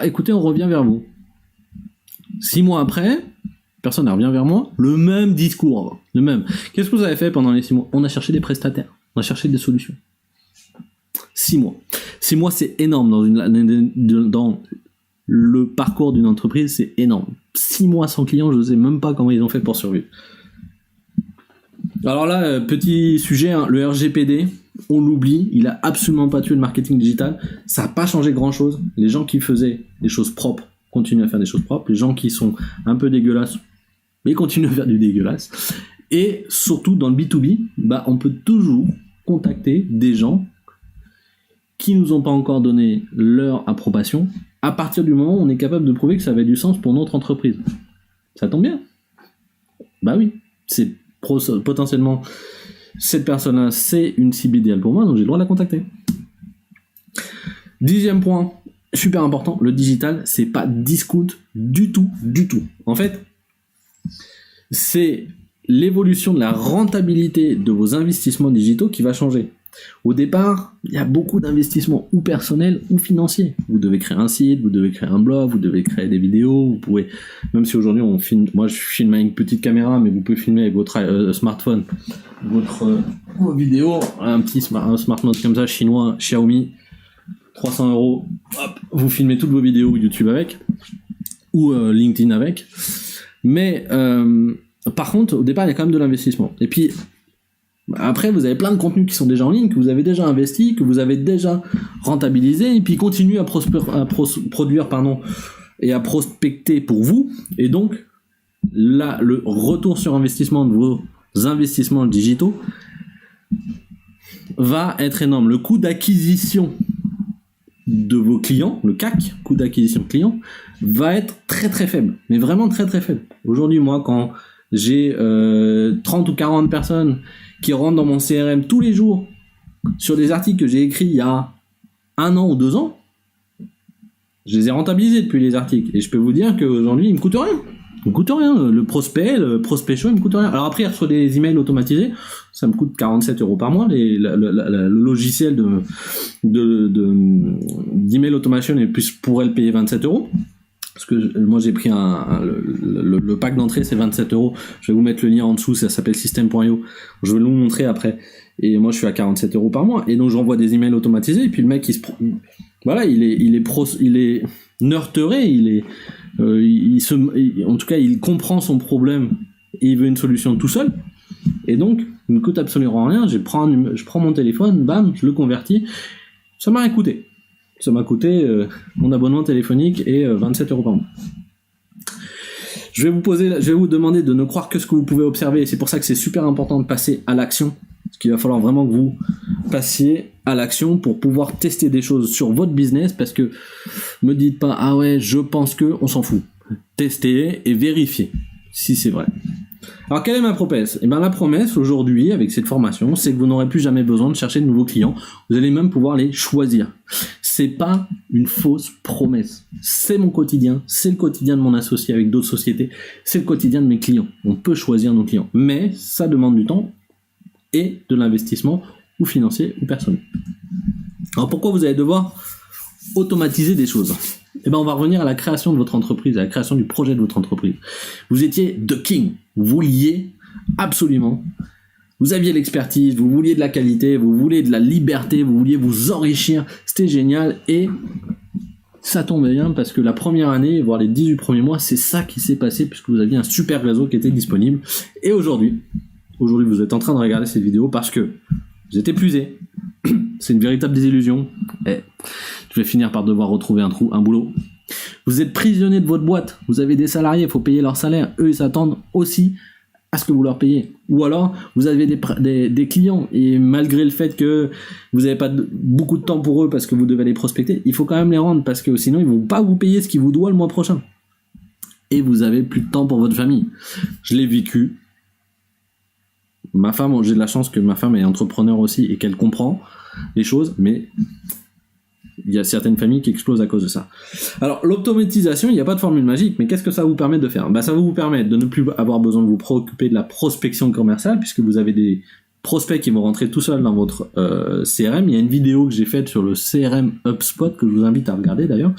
S1: Écoutez, on revient vers vous. 6 mois après, personne ne revient vers moi, le même discours, le même. Qu'est-ce que vous avez fait pendant les 6 mois ? On a cherché des prestataires, on a cherché des solutions. 6 mois. 6 mois, c'est énorme dans le parcours d'une entreprise, c'est énorme. 6 mois sans clients, je ne sais même pas comment ils ont fait pour survivre. Alors là, petit sujet, le RGPD, on l'oublie, il a absolument pas tué le marketing digital, ça n'a pas changé grand chose. Les gens qui faisaient des choses propres continuent à faire des choses propres, les gens qui sont un peu dégueulasses, mais continuent à faire du dégueulasse. Et surtout dans le B2B, on peut toujours contacter des gens qui nous ont pas encore donné leur approbation, à partir du moment où on est capable de prouver que ça avait du sens pour notre entreprise. Ça tombe bien. Oui, c'est potentiellement cette personne-là, c'est une cible idéale pour moi, donc j'ai le droit de la contacter. 10e point, super important, le digital, c'est pas discount du tout. En fait, c'est l'évolution de la rentabilité de vos investissements digitaux qui va changer. Au départ, il y a beaucoup d'investissements ou personnels ou financiers. Vous devez créer un site, vous devez créer un blog, vous devez créer des vidéos, vous pouvez, même si aujourd'hui on filme, moi je filme avec une petite caméra, mais vous pouvez filmer avec votre smartphone, votre vidéo, un smartphone comme ça, chinois, Xiaomi, 300 €, hop, vous filmez toutes vos vidéos YouTube avec, ou LinkedIn avec. Mais par contre, au départ, il y a quand même de l'investissement. Et puis, après, vous avez plein de contenus qui sont déjà en ligne, que vous avez déjà investi, que vous avez déjà rentabilisé, et puis continuez à produire et à prospecter pour vous. Et donc, là, le retour sur investissement de vos investissements digitaux va être énorme. Le coût d'acquisition de vos clients, le CAC, coût d'acquisition client, va être très très faible, mais vraiment très très faible. Aujourd'hui, moi, quand j'ai 30 ou 40 personnes qui rentrent dans mon CRM tous les jours sur des articles que j'ai écrits il y a 1 an ou 2 ans, je les ai rentabilisés depuis les articles. Et je peux vous dire qu'aujourd'hui, il me coûte rien. Il me coûte rien. Le prospect show, il me coûte rien. Alors après, il reçoit des emails automatisés. Ça me coûte 47 € par mois. Le logiciel d'email automation et plus pourrait le payer 27 €. Parce que moi j'ai pris le pack d'entrée, c'est 27 €. Je vais vous mettre le lien en dessous, ça s'appelle system.io. Je vais vous montrer après. Et moi je suis à 47 € par mois. Et donc j'envoie des emails automatisés. Et puis le mec il est nurturé, en tout cas il comprend son problème et il veut une solution tout seul. Et donc il ne coûte absolument rien. Je prends mon téléphone, bam, je le convertis. Ça m'a rien coûté. Ça m'a coûté mon abonnement téléphonique et 27 € par mois. Je vais vous demander de ne croire que ce que vous pouvez observer, et c'est pour ça que c'est super important de passer à l'action. Parce qu'il va falloir vraiment que vous passiez à l'action pour pouvoir tester des choses sur votre business, parce que me dites pas, ah ouais, je pense que, on s'en fout. Testez et vérifiez si c'est vrai. Alors quelle est ma promesse ? Eh bien la promesse aujourd'hui avec cette formation, c'est que vous n'aurez plus jamais besoin de chercher de nouveaux clients, vous allez même pouvoir les choisir. C'est pas une fausse promesse, c'est mon quotidien, c'est le quotidien de mon associé avec d'autres sociétés, c'est le quotidien de mes clients. On peut choisir nos clients, mais ça demande du temps et de l'investissement ou financier ou personnel. Alors pourquoi vous allez devoir automatiser des choses ? Eh bien on va revenir à la création de votre entreprise, à la création du projet de votre entreprise. Vous étiez the king, vous vouliez absolument, vous aviez l'expertise, vous vouliez de la qualité, vous vouliez de la liberté, vous vouliez vous enrichir, c'était génial, et ça tombait bien parce que la première année, voire les 18 premiers mois, c'est ça qui s'est passé puisque vous aviez un super réseau qui était disponible. Et aujourd'hui vous êtes en train de regarder cette vidéo parce que vous êtes épuisé. C'est une véritable désillusion. Et je vais finir par devoir retrouver un boulot. Vous êtes prisonnier de votre boîte. Vous avez des salariés, il faut payer leur salaire. Eux, ils s'attendent aussi à ce que vous leur payez. Ou alors, vous avez des clients et malgré le fait que vous n'avez pas beaucoup de temps pour eux parce que vous devez les prospecter, il faut quand même les rendre parce que sinon, ils ne vont pas vous payer ce qu'ils vous doivent le mois prochain. Et vous avez plus de temps pour votre famille. Je l'ai vécu. Ma femme, j'ai de la chance que ma femme est entrepreneur aussi et qu'elle comprend les choses, mais il y a certaines familles qui explosent à cause de ça. Alors, l'automatisation, il n'y a pas de formule magique, mais qu'est-ce que ça vous permet de faire ? Ça va vous permettre de ne plus avoir besoin de vous préoccuper de la prospection commerciale, puisque vous avez des prospects qui vont rentrer tout seuls dans votre CRM. Il y a une vidéo que j'ai faite sur le CRM HubSpot, que je vous invite à regarder d'ailleurs.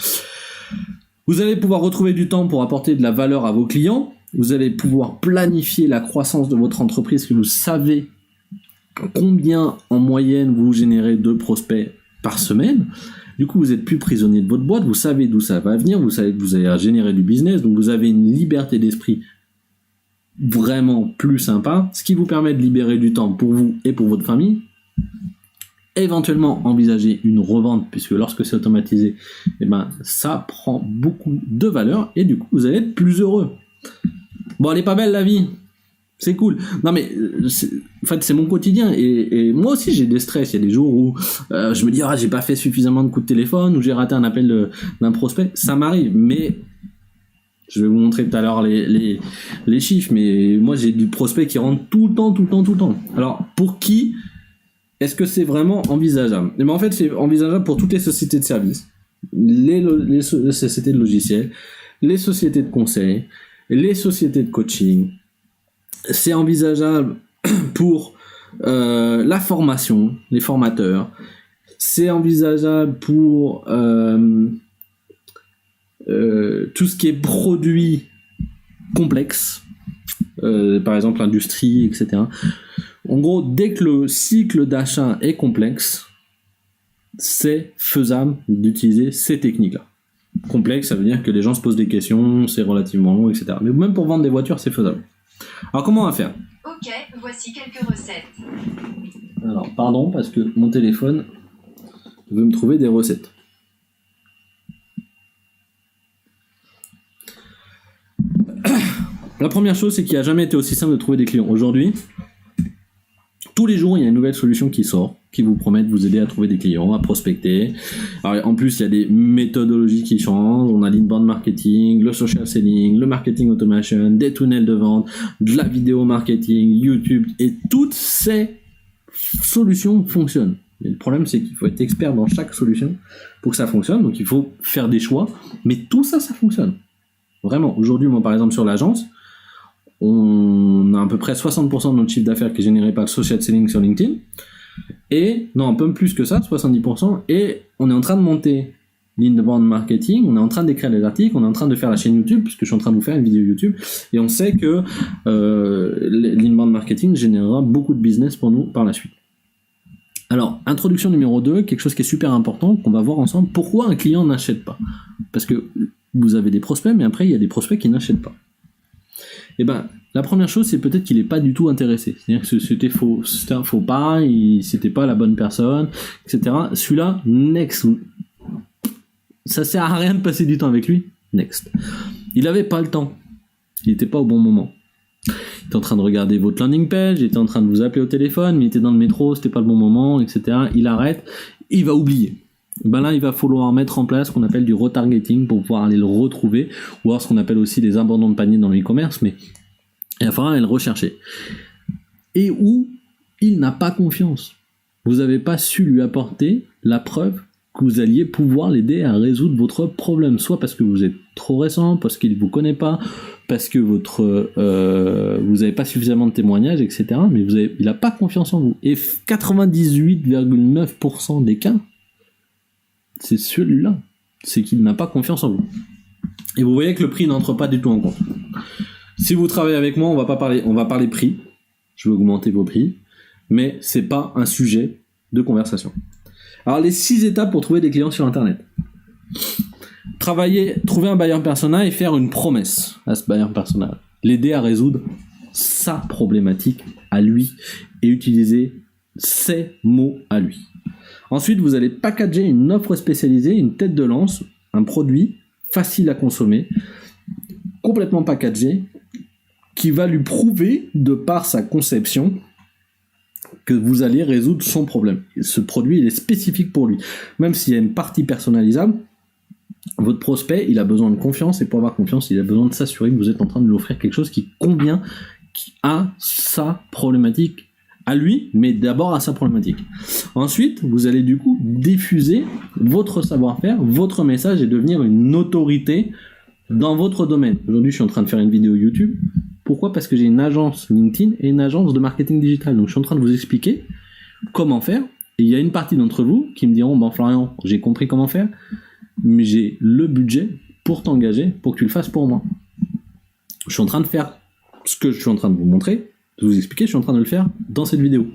S1: Vous allez pouvoir retrouver du temps pour apporter de la valeur à vos clients. Vous allez pouvoir planifier la croissance de votre entreprise, que vous savez combien en moyenne vous générez de prospects par semaine. Du coup, vous êtes plus prisonnier de votre boîte, vous savez d'où ça va venir, vous savez que vous allez générer du business, donc vous avez une liberté d'esprit vraiment plus sympa, ce qui vous permet de libérer du temps pour vous et pour votre famille. Éventuellement envisager une revente, puisque lorsque c'est automatisé, ça prend beaucoup de valeur et du coup, vous allez être plus heureux. Bon, elle est pas belle la vie, c'est cool. Non mais, en fait, c'est mon quotidien et moi aussi j'ai des stress. Il y a des jours où je me dis j'ai pas fait suffisamment de coups de téléphone ou j'ai raté un appel d'un prospect. Ça m'arrive, mais je vais vous montrer tout à l'heure les chiffres. Mais moi j'ai du prospect qui rentre tout le temps. Alors pour qui est-ce que c'est vraiment envisageable ? Mais en fait c'est envisageable pour toutes les sociétés de services, les sociétés de logiciels, les sociétés de conseil, les sociétés de coaching. C'est envisageable pour la formation, les formateurs. C'est envisageable pour tout ce qui est produit complexe, par exemple l'industrie, etc. En gros, dès que le cycle d'achat est complexe, c'est faisable d'utiliser ces techniques-là. Complexe, ça veut dire que les gens se posent des questions, c'est relativement long, etc. Mais même pour vendre des voitures, c'est faisable. Alors comment on va faire ?
S2: Ok, voici quelques recettes.
S1: Alors, pardon, parce que mon téléphone veut me trouver des recettes. La première chose, c'est qu'il n'a jamais été aussi simple de trouver des clients. Aujourd'hui, tous les jours, il y a une nouvelle solution qui sort, qui vous promet de vous aider à trouver des clients, à prospecter. Alors, en plus, il y a des méthodologies qui changent. On a l'inbound marketing, le social selling, le marketing automation, des tunnels de vente, de la vidéo marketing, YouTube, et toutes ces solutions fonctionnent. Et le problème, c'est qu'il faut être expert dans chaque solution pour que ça fonctionne. Donc, il faut faire des choix. Mais tout ça, ça fonctionne. Vraiment. Aujourd'hui, moi, par exemple, sur l'agence, on a à peu près 60% de notre chiffre d'affaires qui est généré par le social selling sur LinkedIn. Et, non, un peu plus que ça, 70%. Et on est en train de monter l'inbound marketing, on est en train d'écrire des articles, on est en train de faire la chaîne YouTube, puisque je suis en train de vous faire une vidéo YouTube. Et on sait que l'inbound marketing générera beaucoup de business pour nous par la suite. Alors, introduction numéro 2, quelque chose qui est super important, qu'on va voir ensemble. Pourquoi un client n'achète pas ? Parce que vous avez des prospects, mais après, il y a des prospects qui n'achètent pas. Eh ben, la première chose, c'est peut-être qu'il n'est pas du tout intéressé. C'est-à-dire que c'était un faux pas, c'était pas la bonne personne, etc. Celui-là, next. Ça sert à rien de passer du temps avec lui, next. Il n'avait pas le temps. Il n'était pas au bon moment. Il était en train de regarder votre landing page, il était en train de vous appeler au téléphone, mais il était dans le métro, c'était pas le bon moment, etc. Il arrête, il va oublier. Ben là, il va falloir mettre en place ce qu'on appelle du retargeting pour pouvoir aller le retrouver, ou alors ce qu'on appelle aussi des abandons de panier dans le e-commerce, mais il va falloir aller le rechercher. Et où il n'a pas confiance. Vous n'avez pas su lui apporter la preuve que vous alliez pouvoir l'aider à résoudre votre problème, soit parce que vous êtes trop récent, parce qu'il ne vous connaît pas, parce que vous n'avez pas suffisamment de témoignages, etc. Mais il n'a pas confiance en vous. Et 98,9% des cas, c'est celui-là. C'est qu'il n'a pas confiance en vous. Et vous voyez que le prix n'entre pas du tout en compte. Si vous travaillez avec moi, on va parler prix. Je vais augmenter vos prix. Mais c'est pas un sujet de conversation. Alors, les 6 étapes pour trouver des clients sur Internet. Trouver un buyer persona et faire une promesse à ce buyer persona. L'aider à résoudre sa problématique à lui et utiliser ses mots à lui. Ensuite, vous allez packager une offre spécialisée, une tête de lance, un produit facile à consommer, complètement packagé, qui va lui prouver, de par sa conception, que vous allez résoudre son problème. Ce produit, il est spécifique pour lui. Même s'il y a une partie personnalisable, votre prospect, il a besoin de confiance, et pour avoir confiance, il a besoin de s'assurer que vous êtes en train de lui offrir quelque chose qui convient à sa problématique, à lui, mais d'abord à sa problématique. Ensuite, vous allez du coup diffuser votre savoir-faire, votre message, et devenir une autorité dans votre domaine. Aujourd'hui, je suis en train de faire une vidéo YouTube. Pourquoi ? Parce que j'ai une agence LinkedIn et une agence de marketing digital. Donc, je suis en train de vous expliquer comment faire. Et il y a une partie d'entre vous qui me diront, bon, Florian, j'ai compris comment faire, mais j'ai le budget pour t'engager, pour que tu le fasses pour moi. Je suis en train de faire ce que je suis en train de vous montrer, de vous expliquer, je suis en train de le faire dans cette vidéo.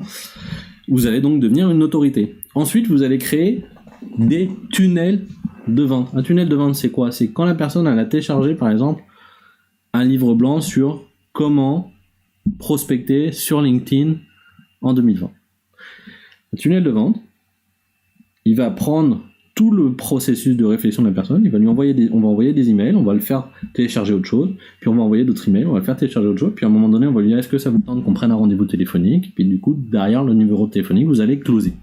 S1: Vous allez donc devenir une autorité. Ensuite, vous allez créer des tunnels de vente. Un tunnel de vente, c'est quoi ? C'est quand la personne elle a téléchargé, par exemple, un livre blanc sur comment prospecter sur LinkedIn en 2020. Un tunnel de vente, il va prendre tout le processus de réflexion de la personne, on va envoyer des emails, on va le faire télécharger autre chose, puis on va envoyer d'autres emails, on va le faire télécharger autre chose, puis à un moment donné, on va lui dire est-ce que ça vous tente qu'on prenne un rendez-vous téléphonique, puis du coup, derrière le numéro téléphonique, vous allez closer.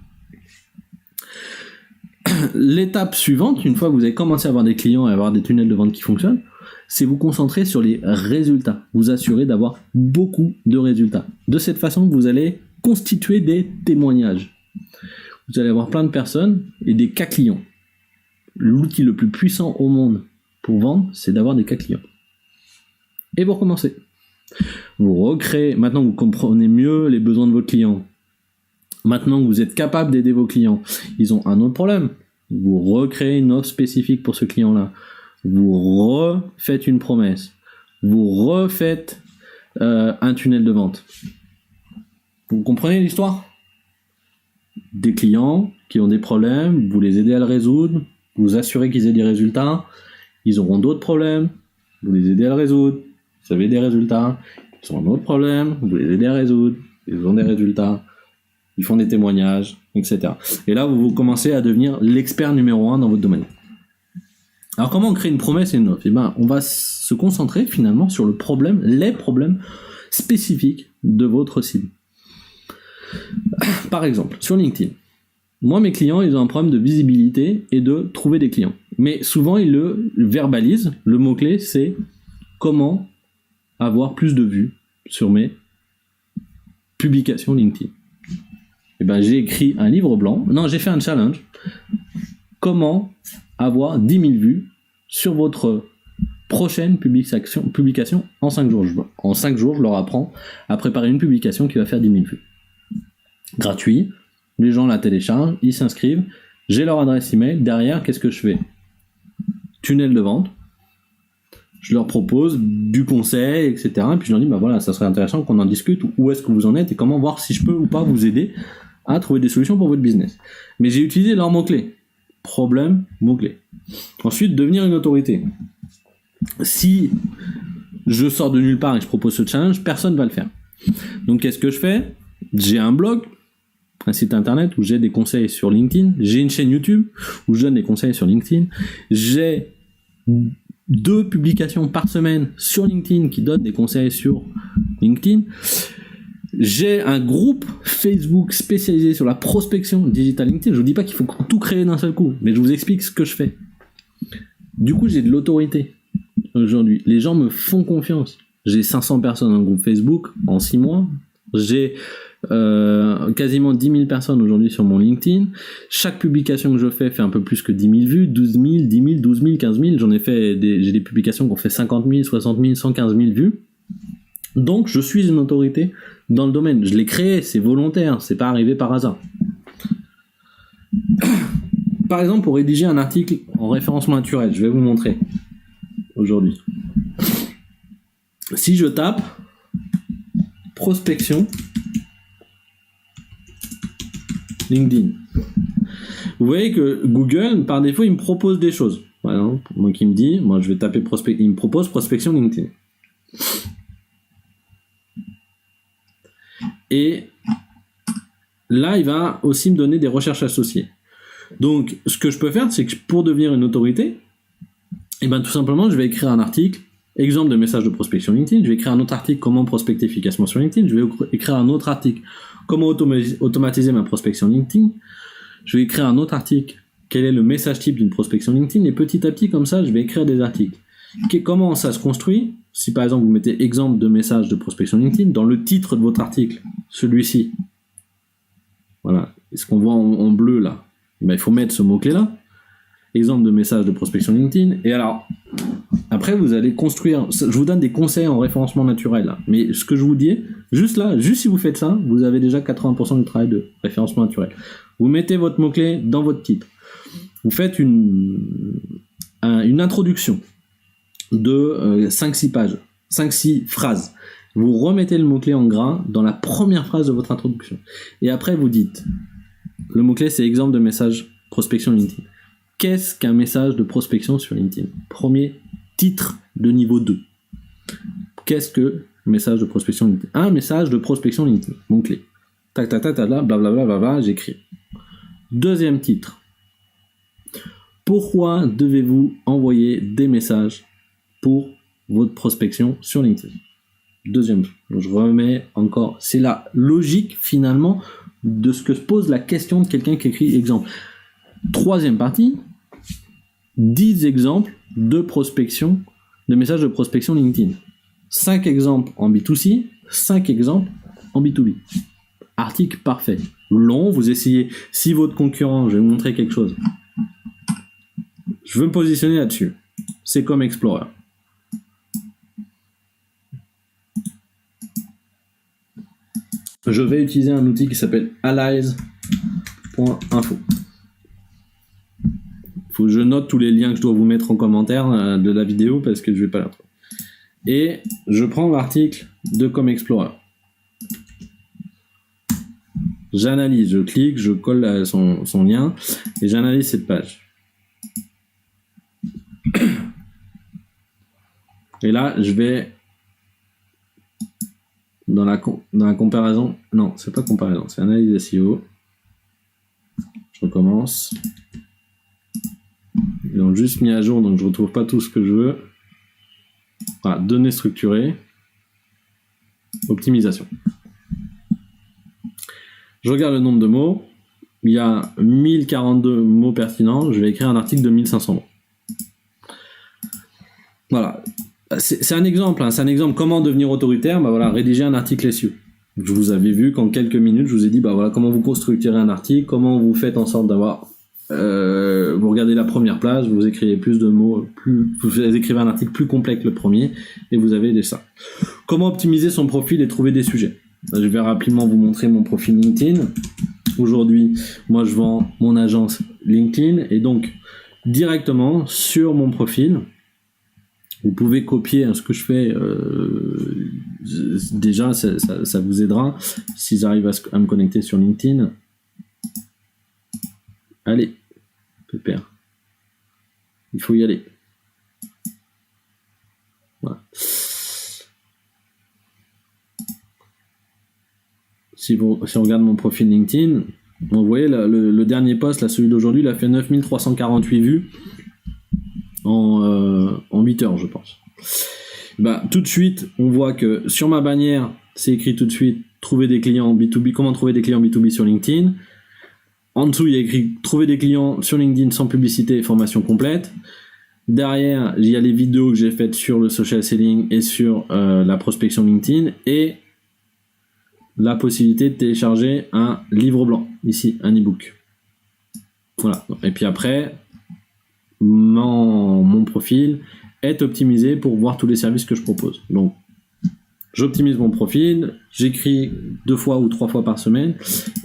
S1: L'étape suivante, une fois que vous avez commencé à avoir des clients et à avoir des tunnels de vente qui fonctionnent, c'est vous concentrer sur les résultats, vous assurer d'avoir beaucoup de résultats. De cette façon, vous allez constituer des témoignages. Vous allez avoir plein de personnes et des cas clients. L'outil le plus puissant au monde pour vendre, c'est d'avoir des cas clients. Et vous recommencez. Vous recréez, maintenant vous comprenez mieux les besoins de votre client. Maintenant que vous êtes capable d'aider vos clients, ils ont un autre problème. Vous recréez une offre spécifique pour ce client-là. Vous refaites une promesse. Vous refaites un tunnel de vente. Vous comprenez l'histoire ? Des clients qui ont des problèmes, vous les aidez à le résoudre, vous assurez qu'ils aient des résultats, ils auront d'autres problèmes, vous les aidez à le résoudre, vous avez des résultats, ils ont un autre problème, vous les aidez à résoudre, ils ont des résultats, ils font des témoignages, etc. Et là, vous commencez à devenir l'expert numéro 1 dans votre domaine. Alors, comment on crée une promesse et une offre ? On va se concentrer finalement sur les problèmes spécifiques de votre cible. Par exemple, sur LinkedIn, moi, mes clients, ils ont un problème de visibilité et de trouver des clients. Mais souvent, ils le verbalisent. Le mot-clé, c'est comment avoir plus de vues sur mes publications LinkedIn. J'ai écrit un livre blanc. Non, j'ai fait un challenge. Comment avoir 10 000 vues sur votre prochaine publication en 5 jours. En 5 jours, je leur apprends à préparer une publication qui va faire 10 000 vues. Gratuit. Les gens la téléchargent, ils s'inscrivent, j'ai leur adresse email, derrière, qu'est-ce que je fais ? Tunnel de vente, je leur propose du conseil, etc. Et puis je leur dis, voilà, ça serait intéressant qu'on en discute, où est-ce que vous en êtes et comment voir si je peux ou pas vous aider à trouver des solutions pour votre business. Mais j'ai utilisé leurs mots-clés. Problème, mots-clés. Ensuite, devenir une autorité. Si je sors de nulle part et que je propose ce challenge, personne ne va le faire. Donc qu'est-ce que je fais ? J'ai un blog, un site internet où j'ai des conseils sur LinkedIn, j'ai une chaîne YouTube où je donne des conseils sur LinkedIn, j'ai 2 publications par semaine sur LinkedIn qui donnent des conseils sur LinkedIn, j'ai un groupe Facebook spécialisé sur la prospection digital LinkedIn. Je vous dis pas qu'il faut tout créer d'un seul coup, mais je vous explique ce que je fais. Du coup, j'ai de l'autorité aujourd'hui. Les gens me font confiance. J'ai 500 personnes dans le groupe Facebook en 6 mois. J'ai quasiment 10 000 personnes aujourd'hui sur mon LinkedIn. Chaque publication que je fais fait un peu plus que 10 000 vues, 12 000, 10 000, 12 000, 15 000. J'ai des publications qui ont fait 50 000, 60 000, 115 000 vues. Donc, je suis une autorité dans le domaine. Je l'ai créé, c'est volontaire, c'est pas arrivé par hasard. Par exemple, pour rédiger un article en référencement naturel, je vais vous montrer aujourd'hui. Si je tape prospection LinkedIn, vous voyez que Google, par défaut, il me propose des choses. Voilà, donc il me dit, moi je vais taper il me propose prospection LinkedIn. Et là, il va aussi me donner des recherches associées. Donc, ce que je peux faire, c'est que pour devenir une autorité, tout simplement, je vais écrire un article, exemple de message de prospection LinkedIn, je vais écrire un autre article, comment prospecter efficacement sur LinkedIn, je vais écrire un autre article, comment automatiser ma prospection LinkedIn, je vais écrire un autre article, quel est le message type d'une prospection LinkedIn, et petit à petit, comme ça, je vais écrire des articles. Comment ça se construit ? Si par exemple vous mettez exemple de message de prospection LinkedIn, dans le titre de votre article, celui-ci, voilà, ce qu'on voit en bleu là, il faut mettre ce mot-clé là, exemple de message de prospection LinkedIn, et alors, après vous allez construire, je vous donne des conseils en référencement naturel là, mais ce que je vous dis, juste si vous faites ça, vous avez déjà 80% du travail de référencement naturel. Vous mettez votre mot-clé dans votre titre, vous faites une introduction de 5-6 pages, 5-6 phrases. Vous remettez le mot-clé en gras dans la première phrase de votre introduction. Et après, vous dites, le mot-clé, c'est exemple de message prospection LinkedIn. Qu'est-ce qu'un message de prospection sur LinkedIn ? Premier titre de niveau 2. Qu'est-ce que message de prospection LinkedIn ? Un message de prospection LinkedIn. Mot-clé. Tac, tac, tac, tac, blablabla, j'écris. Deuxième titre. Pourquoi devez-vous envoyer des messages pour votre prospection sur LinkedIn ? Deuxième, je remets encore, c'est la logique finalement de ce que se pose la question de quelqu'un qui écrit exemple. Troisième partie, 10 exemples de prospection, de messages de prospection LinkedIn. 5 exemples en B2C, 5 exemples en B2B. Article parfait. Long, vous essayez, si votre concurrent, je vais vous montrer quelque chose. Je veux me positionner là-dessus. C'est comme Explorer. je vais utiliser un outil qui s'appelle allies.info. Faut que je note tous les liens que je dois vous mettre en commentaire de la vidéo parce que je vais pas la trouver. Et je prends l'article de Com Explorer. J'analyse, je clique, je colle son lien et j'analyse cette page. Et là, je vais dans la comparaison. Non, c'est pas comparaison, c'est analyse SEO. Je recommence. Ils ont juste mis à jour, donc je retrouve pas tout ce que je veux. Voilà, données structurées. Optimisation. Je regarde le nombre de mots. Il y a 1042 mots pertinents. Je vais écrire un article de 1500 mots. Voilà. C'est un exemple. Hein. C'est un exemple. Comment devenir autoritaire. Bah voilà, rédiger un article SEO. Je vous avais vu qu'en quelques minutes, je vous ai dit bah voilà comment vous structurez un article, comment vous faites en sorte d'avoir. Vous regardez la première page, vous écrivez plus de mots, vous écrivez un article plus complet que le premier, et vous avez ça. Comment optimiser son profil et trouver des sujets. Je vais rapidement vous montrer mon profil LinkedIn. Aujourd'hui, moi je vends mon agence LinkedIn, et donc directement sur mon profil, vous pouvez copier ce que je fais. Déjà, ça vous aidera si j'arrive à me connecter sur LinkedIn. Allez, pépère. Il faut y aller. Voilà. Si on regarde mon profil LinkedIn, vous voyez le dernier post, là, celui d'aujourd'hui, il a fait 9348 vues en 8 heures, je pense. Bah, tout de suite, on voit que sur ma bannière, c'est écrit tout de suite trouver des clients B2B, comment trouver des clients B2B sur LinkedIn. En dessous, il y a écrit trouver des clients sur LinkedIn sans publicité et formation complète. Derrière, il y a les vidéos que j'ai faites sur le social selling et sur la prospection LinkedIn, et la possibilité de télécharger un livre blanc, ici, un e-book. Voilà. Et puis après, mon profil est optimisé pour voir tous les services que je propose. Donc, j'optimise mon profil, j'écris 2 fois ou 3 fois par semaine,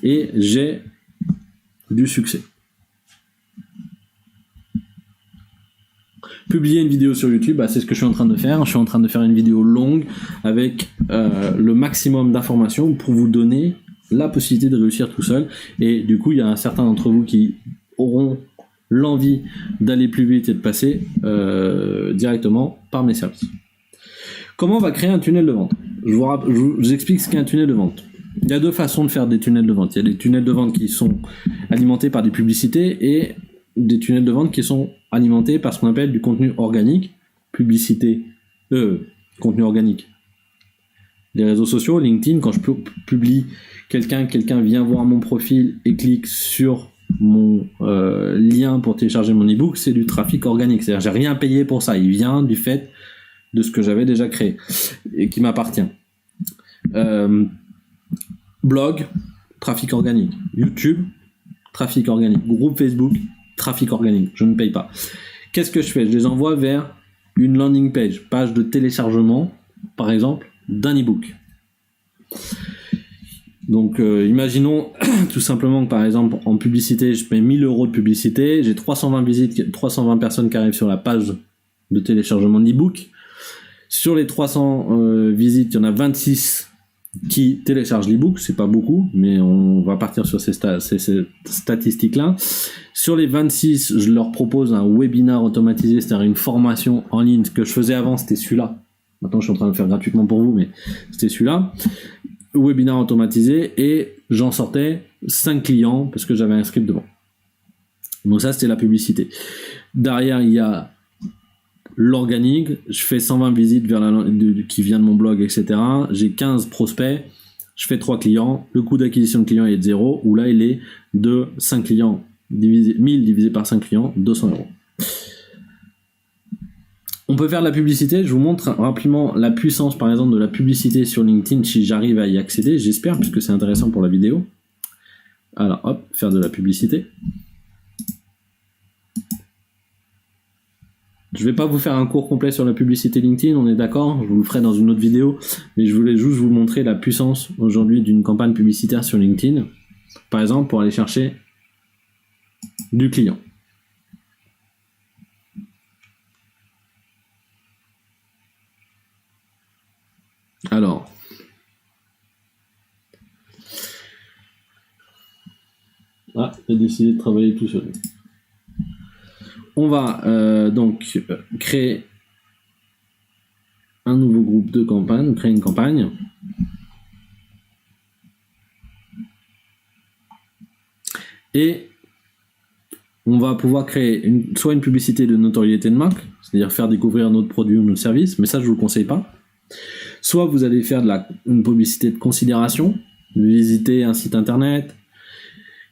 S1: et j'ai du succès. Publier une vidéo sur YouTube, c'est ce que je suis en train de faire. Je suis en train de faire une vidéo longue avec le maximum d'informations pour vous donner la possibilité de réussir tout seul. Et du coup, il y a un certain d'entre vous qui auront l'envie d'aller plus vite et de passer directement par mes services. Comment on va créer un tunnel de vente ? Je vous explique ce qu'est un tunnel de vente. Il y a 2 façons de faire des tunnels de vente. Il y a des tunnels de vente qui sont alimentés par des publicités et des tunnels de vente qui sont alimentés par ce qu'on appelle du contenu organique. Contenu organique. Les réseaux sociaux, LinkedIn, quand je publie quelqu'un vient voir mon profil et clique sur mon lien pour télécharger mon e-book, c'est du trafic organique. C'est-à-dire j'ai rien payé pour ça. Il vient du fait de ce que j'avais déjà créé et qui m'appartient. Blog, trafic organique. YouTube, trafic organique. Groupe Facebook, trafic organique. Je ne paye pas. Qu'est-ce que je fais ? Je les envoie vers une landing page de téléchargement, par exemple, d'un e-book. Donc, imaginons tout simplement que, par exemple, en publicité, je mets 1000 € de publicité, j'ai 320 visites, 320 personnes qui arrivent sur la page de téléchargement de l'e-book. Sur les 300 visites, il y en a 26 qui téléchargent l'e-book, c'est pas beaucoup, mais on va partir sur ces statistiques-là. Sur les 26, je leur propose un webinar automatisé, c'est-à-dire une formation en ligne. Ce que je faisais avant, c'était celui-là. Maintenant, je suis en train de le faire gratuitement pour vous, mais c'était celui-là. Webinar automatisé, et j'en sortais 5 clients parce que j'avais un script devant. Donc ça, c'était la publicité. Derrière, il y a l'organique, je fais 120 visites qui vient de mon blog, etc. J'ai 15 prospects, je fais 3 clients, le coût d'acquisition de clients est de 0, où là il est de 5 clients, 1000 divisé par 5 clients, 200 €. On peut faire de la publicité, je vous montre rapidement la puissance par exemple de la publicité sur LinkedIn si j'arrive à y accéder, j'espère, puisque c'est intéressant pour la vidéo. Alors hop, faire de la publicité. Je vais pas vous faire un cours complet sur la publicité LinkedIn, on est d'accord, je vous le ferai dans une autre vidéo, mais je voulais juste vous montrer la puissance aujourd'hui d'une campagne publicitaire sur LinkedIn, par exemple pour aller chercher du client. Alors, j'ai décidé de travailler tout seul. On va donc créer un nouveau groupe de campagne, créer une campagne. Et on va pouvoir créer soit une publicité de notoriété de marque, c'est-à-dire faire découvrir notre produit ou notre service, mais ça je vous le conseille pas. Soit vous allez faire une publicité de considération, visiter un site internet,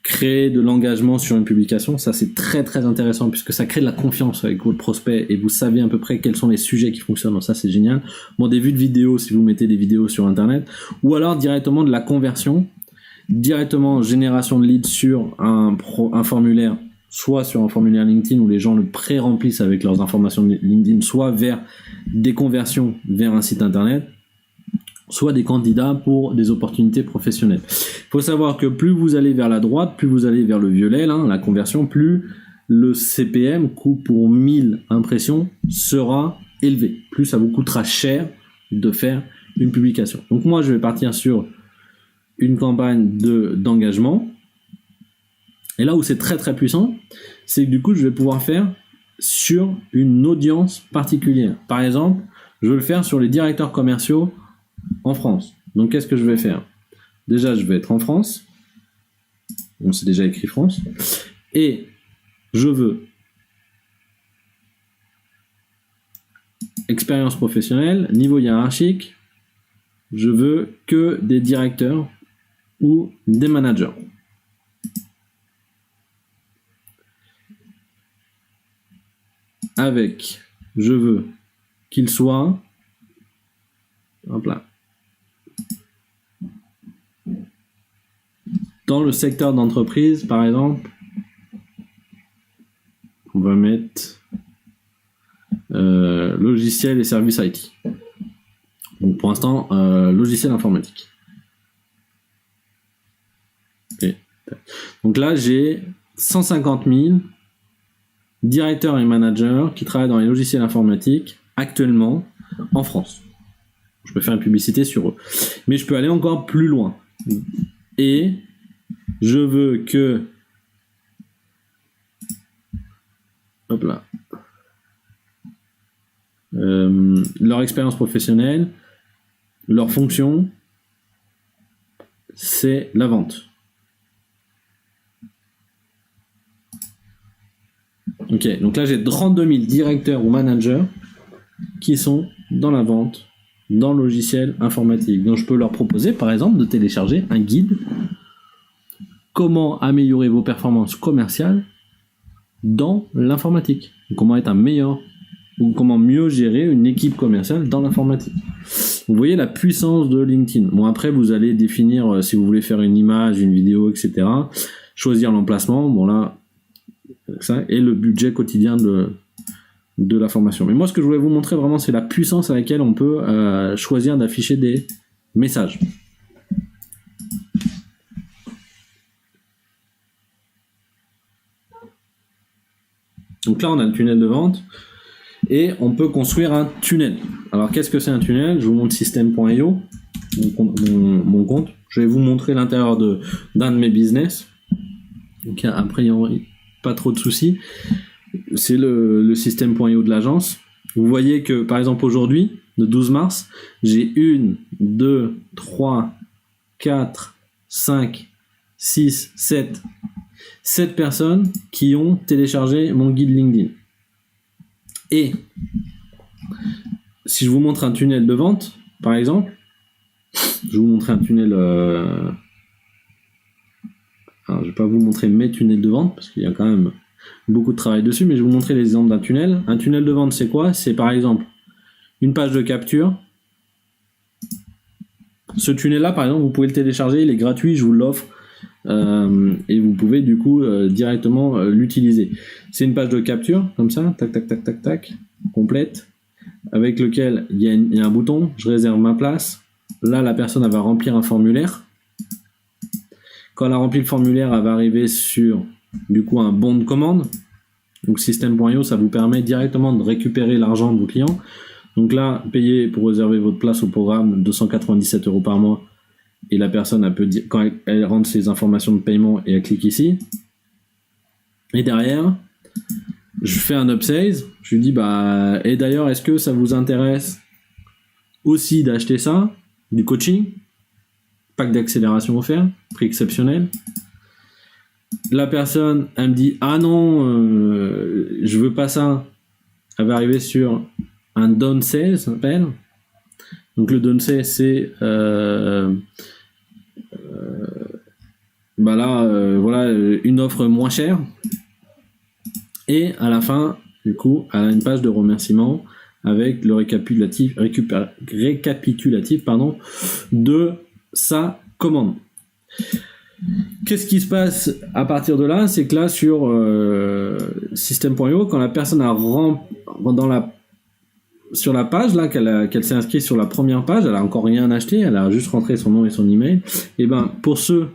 S1: créer de l'engagement sur une publication, ça c'est très très intéressant puisque ça crée de la confiance avec votre prospect et vous savez à peu près quels sont les sujets qui fonctionnent, donc ça c'est génial. Bon, des vues de vidéos si vous mettez des vidéos sur internet, ou alors directement de la conversion, directement génération de leads sur un formulaire, soit sur un formulaire LinkedIn où les gens le pré-remplissent avec leurs informations de LinkedIn, soit vers des conversions vers un site internet, soit des candidats pour des opportunités professionnelles. Il faut savoir que plus vous allez vers la droite, plus vous allez vers le violet, là, la conversion, plus le CPM, coût pour 1000 impressions, sera élevé. Plus ça vous coûtera cher de faire une publication. Donc moi, je vais partir sur une campagne d'engagement. Et là où c'est très très puissant, c'est que du coup, je vais pouvoir faire sur une audience particulière. Par exemple, je vais le faire sur les directeurs commerciaux en France. Donc qu'est-ce que je vais faire? Déjà, je vais être en France. On s'est déjà écrit France. Et je veux expérience professionnelle, niveau hiérarchique. Je veux que des directeurs ou des managers. Avec, je veux qu'ils soient, hop là, dans le secteur d'entreprise, par exemple, on va mettre logiciel et services IT. Donc pour l'instant, logiciel informatique. Et, donc là, j'ai 150 000 directeurs et managers qui travaillent dans les logiciels informatiques actuellement en France. Je peux faire une publicité sur eux. Mais je peux aller encore plus loin. Et je veux que... Hop là. Leur expérience professionnelle, leur fonction, c'est la vente. Ok, donc là j'ai 32 000 directeurs ou managers qui sont dans la vente, dans le logiciel informatique. Donc je peux leur proposer par exemple de télécharger un guide comment améliorer vos performances commerciales dans l'informatique. Comment être un meilleur ou comment mieux gérer une équipe commerciale dans l'informatique. Vous voyez la puissance de LinkedIn. Bon, après vous allez définir si vous voulez faire une image, une vidéo, etc. Choisir l'emplacement. Bon là, ça, et le budget quotidien de la formation. Mais moi, ce que je voulais vous montrer vraiment, c'est la puissance à laquelle on peut choisir d'afficher des messages. Donc là, on a le tunnel de vente et on peut construire un tunnel. Alors, qu'est-ce que c'est un tunnel? Je vous montre système.io, mon compte. Je vais vous montrer l'intérieur d'un de mes business. Donc, après, pas trop de soucis. C'est le système.io de l'agence. Vous voyez que, par exemple, aujourd'hui, le 12 mars, j'ai 1, 2, 3, 4, 5, 6, 7 personnes qui ont téléchargé mon guide LinkedIn. Et si je vous montre un tunnel de vente, par exemple, je vais vous montrer un tunnel... Alors, je vais pas vous montrer mes tunnels de vente parce qu'il y a quand même beaucoup de travail dessus, mais je vais vous montrer les exemples d'un tunnel. Un tunnel de vente, c'est quoi? C'est par exemple une page de capture. Ce tunnel-là, par exemple, vous pouvez le télécharger, il est gratuit, je vous l'offre. Et vous pouvez du coup directement l'utiliser. C'est une page de capture, comme ça, tac, tac, tac, tac, tac. complète avec lequel il y a un bouton, je réserve ma place. Là, la personne elle va remplir un formulaire. Quand elle a rempli le formulaire, elle va arriver sur du coup un bon de commande. Donc System.io, ça vous permet directement de récupérer l'argent de vos clients. Donc là, payez pour réserver votre place au programme 297 € par mois. Et la personne, elle peut dire, quand elle rentre ses informations de paiement et elle clique ici. Et derrière, je fais un upsales. Je lui dis, et d'ailleurs, est-ce que ça vous intéresse aussi d'acheter ça, du coaching, pack d'accélération offert, prix exceptionnel. La personne, elle me dit, ah non, je veux pas ça. Elle va arriver sur un downsell, ça s'appelle. Donc le downsell, c'est voilà une offre moins chère. Et à la fin, du coup, elle a une page de remerciement avec le récapitulatif de sa commande. Qu'est-ce qui se passe à partir de là? C'est que là, sur System.io, quand la personne a sur la page là qu'elle s'est inscrite sur la première page, elle a encore rien acheté, elle a juste rentré son nom et son email. Et pour ceux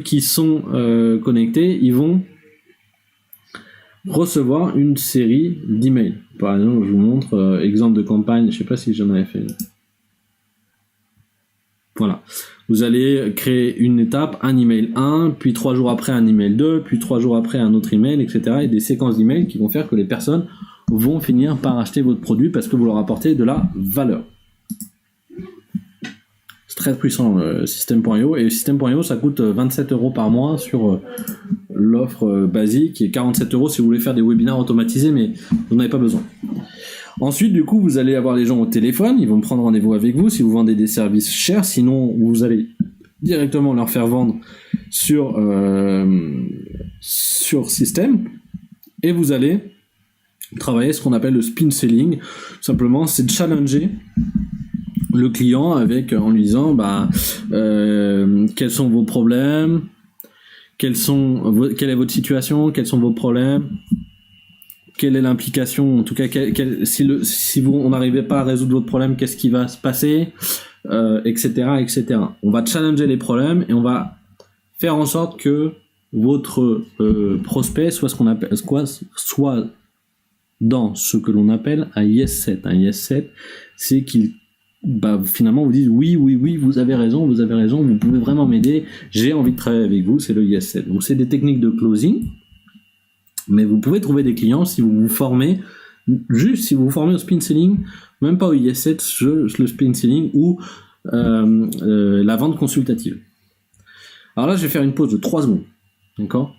S1: qui sont connectés, ils vont recevoir une série d'emails. Par exemple, je vous montre exemple de campagne, je sais pas si j'en avais fait. Voilà. Vous allez créer une étape, un email 1, puis 3 jours après un email 2, puis 3 jours après un autre email, etc. Et des séquences d'emails qui vont faire que les personnes vont finir par acheter votre produit parce que vous leur apportez de la valeur. C'est très puissant System.io. Et System.io, ça coûte 27 € par mois sur l'offre basique et 47 € si vous voulez faire des webinaires automatisés, mais vous n'en avez pas besoin. Ensuite, du coup, vous allez avoir les gens au téléphone, ils vont prendre rendez-vous avec vous si vous vendez des services chers, sinon vous allez directement leur faire vendre sur System, et vous allez travailler ce qu'on appelle le spin selling. Simplement, c'est de challenger le client en lui disant quels sont vos problèmes, quelle est votre situation, quels sont vos problèmes, quelle est l'implication, en tout cas si on n'arrivait pas à résoudre votre problème, qu'est-ce qui va se passer, etc. On va challenger les problèmes et on va faire en sorte que votre prospect soit soit dans ce que l'on appelle un yes set. Un yes set, c'est qu'il finalement vous dise oui, vous avez raison, vous pouvez vraiment m'aider, j'ai envie de travailler avec vous, c'est le yes set. Donc c'est des techniques de closing. Mais vous pouvez trouver des clients si vous vous formez, au spin selling, même pas au IS7, le spin selling ou la vente consultative. Alors là, je vais faire une pause de 3 secondes. D'accord ?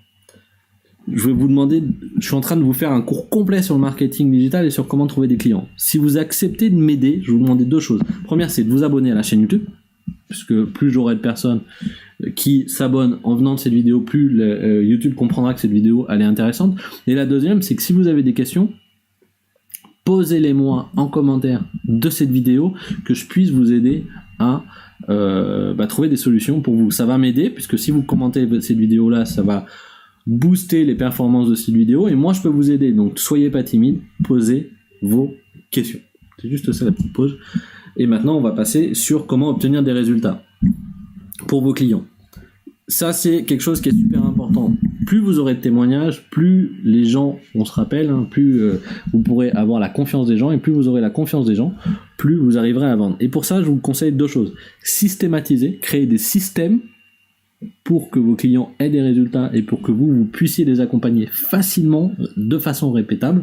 S1: Je vais vous demander, je suis en train de vous faire un cours complet sur le marketing digital et sur comment trouver des clients. Si vous acceptez de m'aider, je vais vous demander 2 choses. Première, c'est de vous abonner à la chaîne YouTube, puisque plus j'aurai de personnes qui s'abonnent en venant de cette vidéo, plus YouTube comprendra que cette vidéo elle est intéressante. Et la deuxième, c'est que si vous avez des questions, posez-les-moi en commentaire de cette vidéo, que je puisse vous aider à trouver des solutions pour vous. Ça va m'aider, puisque si vous commentez cette vidéo là, ça va booster les performances de cette vidéo, et moi je peux vous aider. Donc soyez pas timide, posez vos questions. C'est juste ça la petite pause. Et maintenant on va passer sur comment obtenir des résultats pour vos clients. Ça, c'est quelque chose qui est super important. Plus vous aurez de témoignages, plus les gens, on se rappelle, plus vous pourrez avoir la confiance des gens, et plus vous aurez la confiance des gens, plus vous arriverez à vendre. Et pour ça, je vous conseille 2 choses. Systématiser, créer des systèmes pour que vos clients aient des résultats et pour que vous puissiez les accompagner facilement, de façon répétable,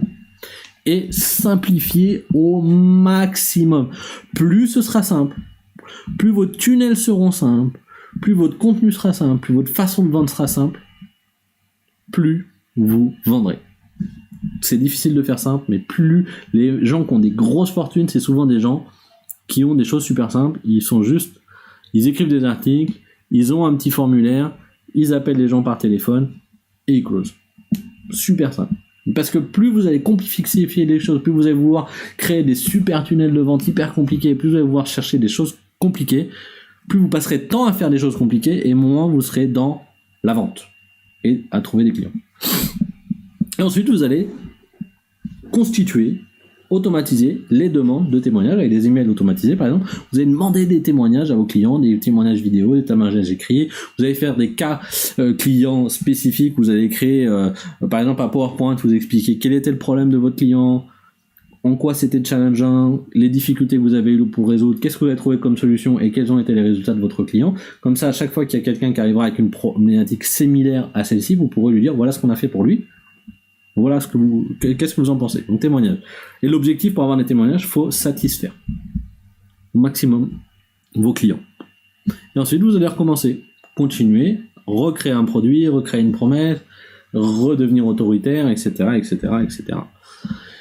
S1: et simplifier au maximum. Plus ce sera simple, plus vos tunnels seront simples, plus votre contenu sera simple, plus votre façon de vendre sera simple, plus vous vendrez. C'est difficile de faire simple, mais plus les gens qui ont des grosses fortunes, c'est souvent des gens qui ont des choses super simples. Ils écrivent des articles, ils ont un petit formulaire, ils appellent les gens par téléphone et ils closent. Super simple. Parce que plus vous allez complexifier les choses, plus vous allez vouloir créer des super tunnels de vente hyper compliqués, plus vous allez vouloir chercher des choses compliquées, plus vous passerez de temps à faire des choses compliquées et moins vous serez dans la vente et à trouver des clients. Et ensuite, vous allez constituer, automatiser les demandes de témoignages avec des emails automatisés, par exemple. Vous allez demander des témoignages à vos clients, des témoignages vidéo, des témoignages écrits. Vous allez faire des cas clients spécifiques. Vous allez créer, par exemple, un PowerPoint, vous expliquer quel était le problème de votre client, en quoi c'était challengeant, les difficultés que vous avez eues pour résoudre, qu'est-ce que vous avez trouvé comme solution et quels ont été les résultats de votre client. Comme ça, à chaque fois qu'il y a quelqu'un qui arrivera avec une problématique similaire à celle-ci, vous pourrez lui dire voilà ce qu'on a fait pour lui. Voilà qu'est-ce que vous en pensez. Donc témoignage. Et l'objectif pour avoir des témoignages, il faut satisfaire au maximum vos clients. Et ensuite, vous allez recommencer, continuer, recréer un produit, recréer une promesse, redevenir autoritaire, etc., etc., etc.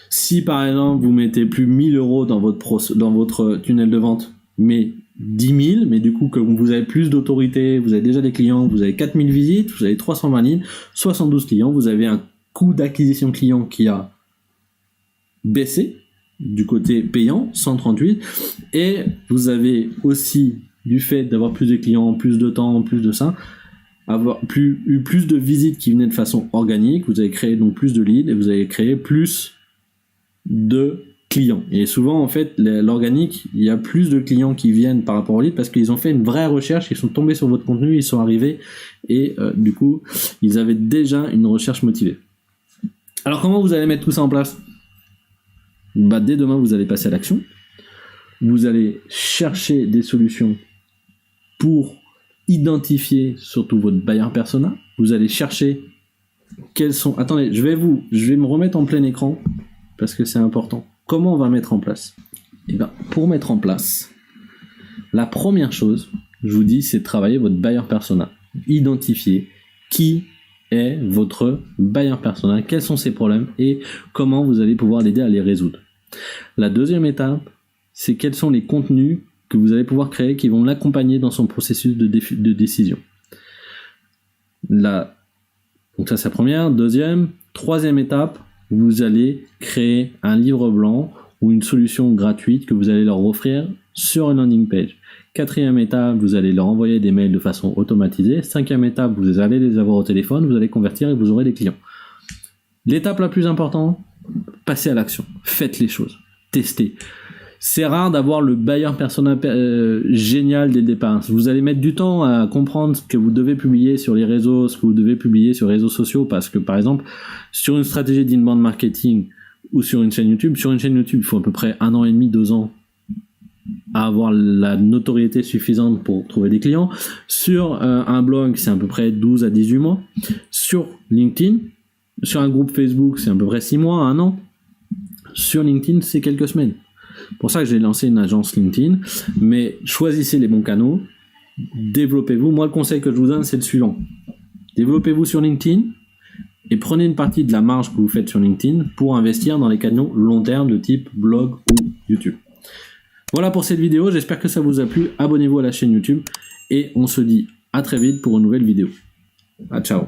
S1: Si par exemple vous mettez plus 1000 euros dans votre tunnel de vente, mais 10 000, mais du coup que vous avez plus d'autorité, vous avez déjà des clients, vous avez 4000 visites, vous avez 320 leads, 72 clients, vous avez un coût d'acquisition client qui a baissé du côté payant, 138, et vous avez aussi, du fait d'avoir plus de clients, plus de temps, plus de ça, eu plus de visites qui venaient de façon organique, vous avez créé donc plus de leads et vous avez créé plus de clients. Et souvent, en fait, l'organique, il y a plus de clients qui viennent par rapport au lead parce qu'ils ont fait une vraie recherche, ils sont tombés sur votre contenu, ils sont arrivés et du coup, ils avaient déjà une recherche motivée. Alors, comment vous allez mettre tout ça en place ? Dès demain, vous allez passer à l'action. Vous allez chercher des solutions pour identifier surtout votre buyer persona. Vous allez chercher quels sont... Attendez, je vais me remettre en plein écran parce que c'est important. Comment on va mettre en place ? Pour mettre en place, la première chose, je vous dis, c'est de travailler votre buyer persona. Identifier qui est votre buyer persona, quels sont ses problèmes et comment vous allez pouvoir l'aider à les résoudre. La deuxième étape, c'est quels sont les contenus que vous allez pouvoir créer qui vont l'accompagner dans son processus de décision. Donc ça c'est la première. Deuxième, troisième étape, vous allez créer un livre blanc ou une solution gratuite que vous allez leur offrir sur une landing page. Quatrième étape, vous allez leur envoyer des mails de façon automatisée. Cinquième étape, vous allez les avoir au téléphone, vous allez convertir et vous aurez des clients. L'étape la plus importante, passez à l'action. Faites les choses. Testez. C'est rare d'avoir le buyer persona génial dès le départ. Vous allez mettre du temps à comprendre ce que vous devez publier sur les réseaux, ce que vous devez publier sur les réseaux sociaux, parce que par exemple, sur une stratégie d'inbound marketing ou sur une chaîne YouTube, il faut à peu près 1 an et demi, 2 ans à avoir la notoriété suffisante pour trouver des clients. Sur un blog, c'est à peu près 12 à 18 mois. Sur LinkedIn, sur un groupe Facebook, c'est à peu près 6 mois, 1 an. Sur LinkedIn, c'est quelques semaines. C'est pour ça que j'ai lancé une agence LinkedIn. Mais choisissez les bons canaux, développez-vous. Moi, le conseil que je vous donne, c'est le suivant. Développez-vous sur LinkedIn et prenez une partie de la marge que vous faites sur LinkedIn pour investir dans les canaux long terme de type blog ou YouTube. Voilà pour cette vidéo, j'espère que ça vous a plu. Abonnez-vous à la chaîne YouTube et on se dit à très vite pour une nouvelle vidéo. Ciao.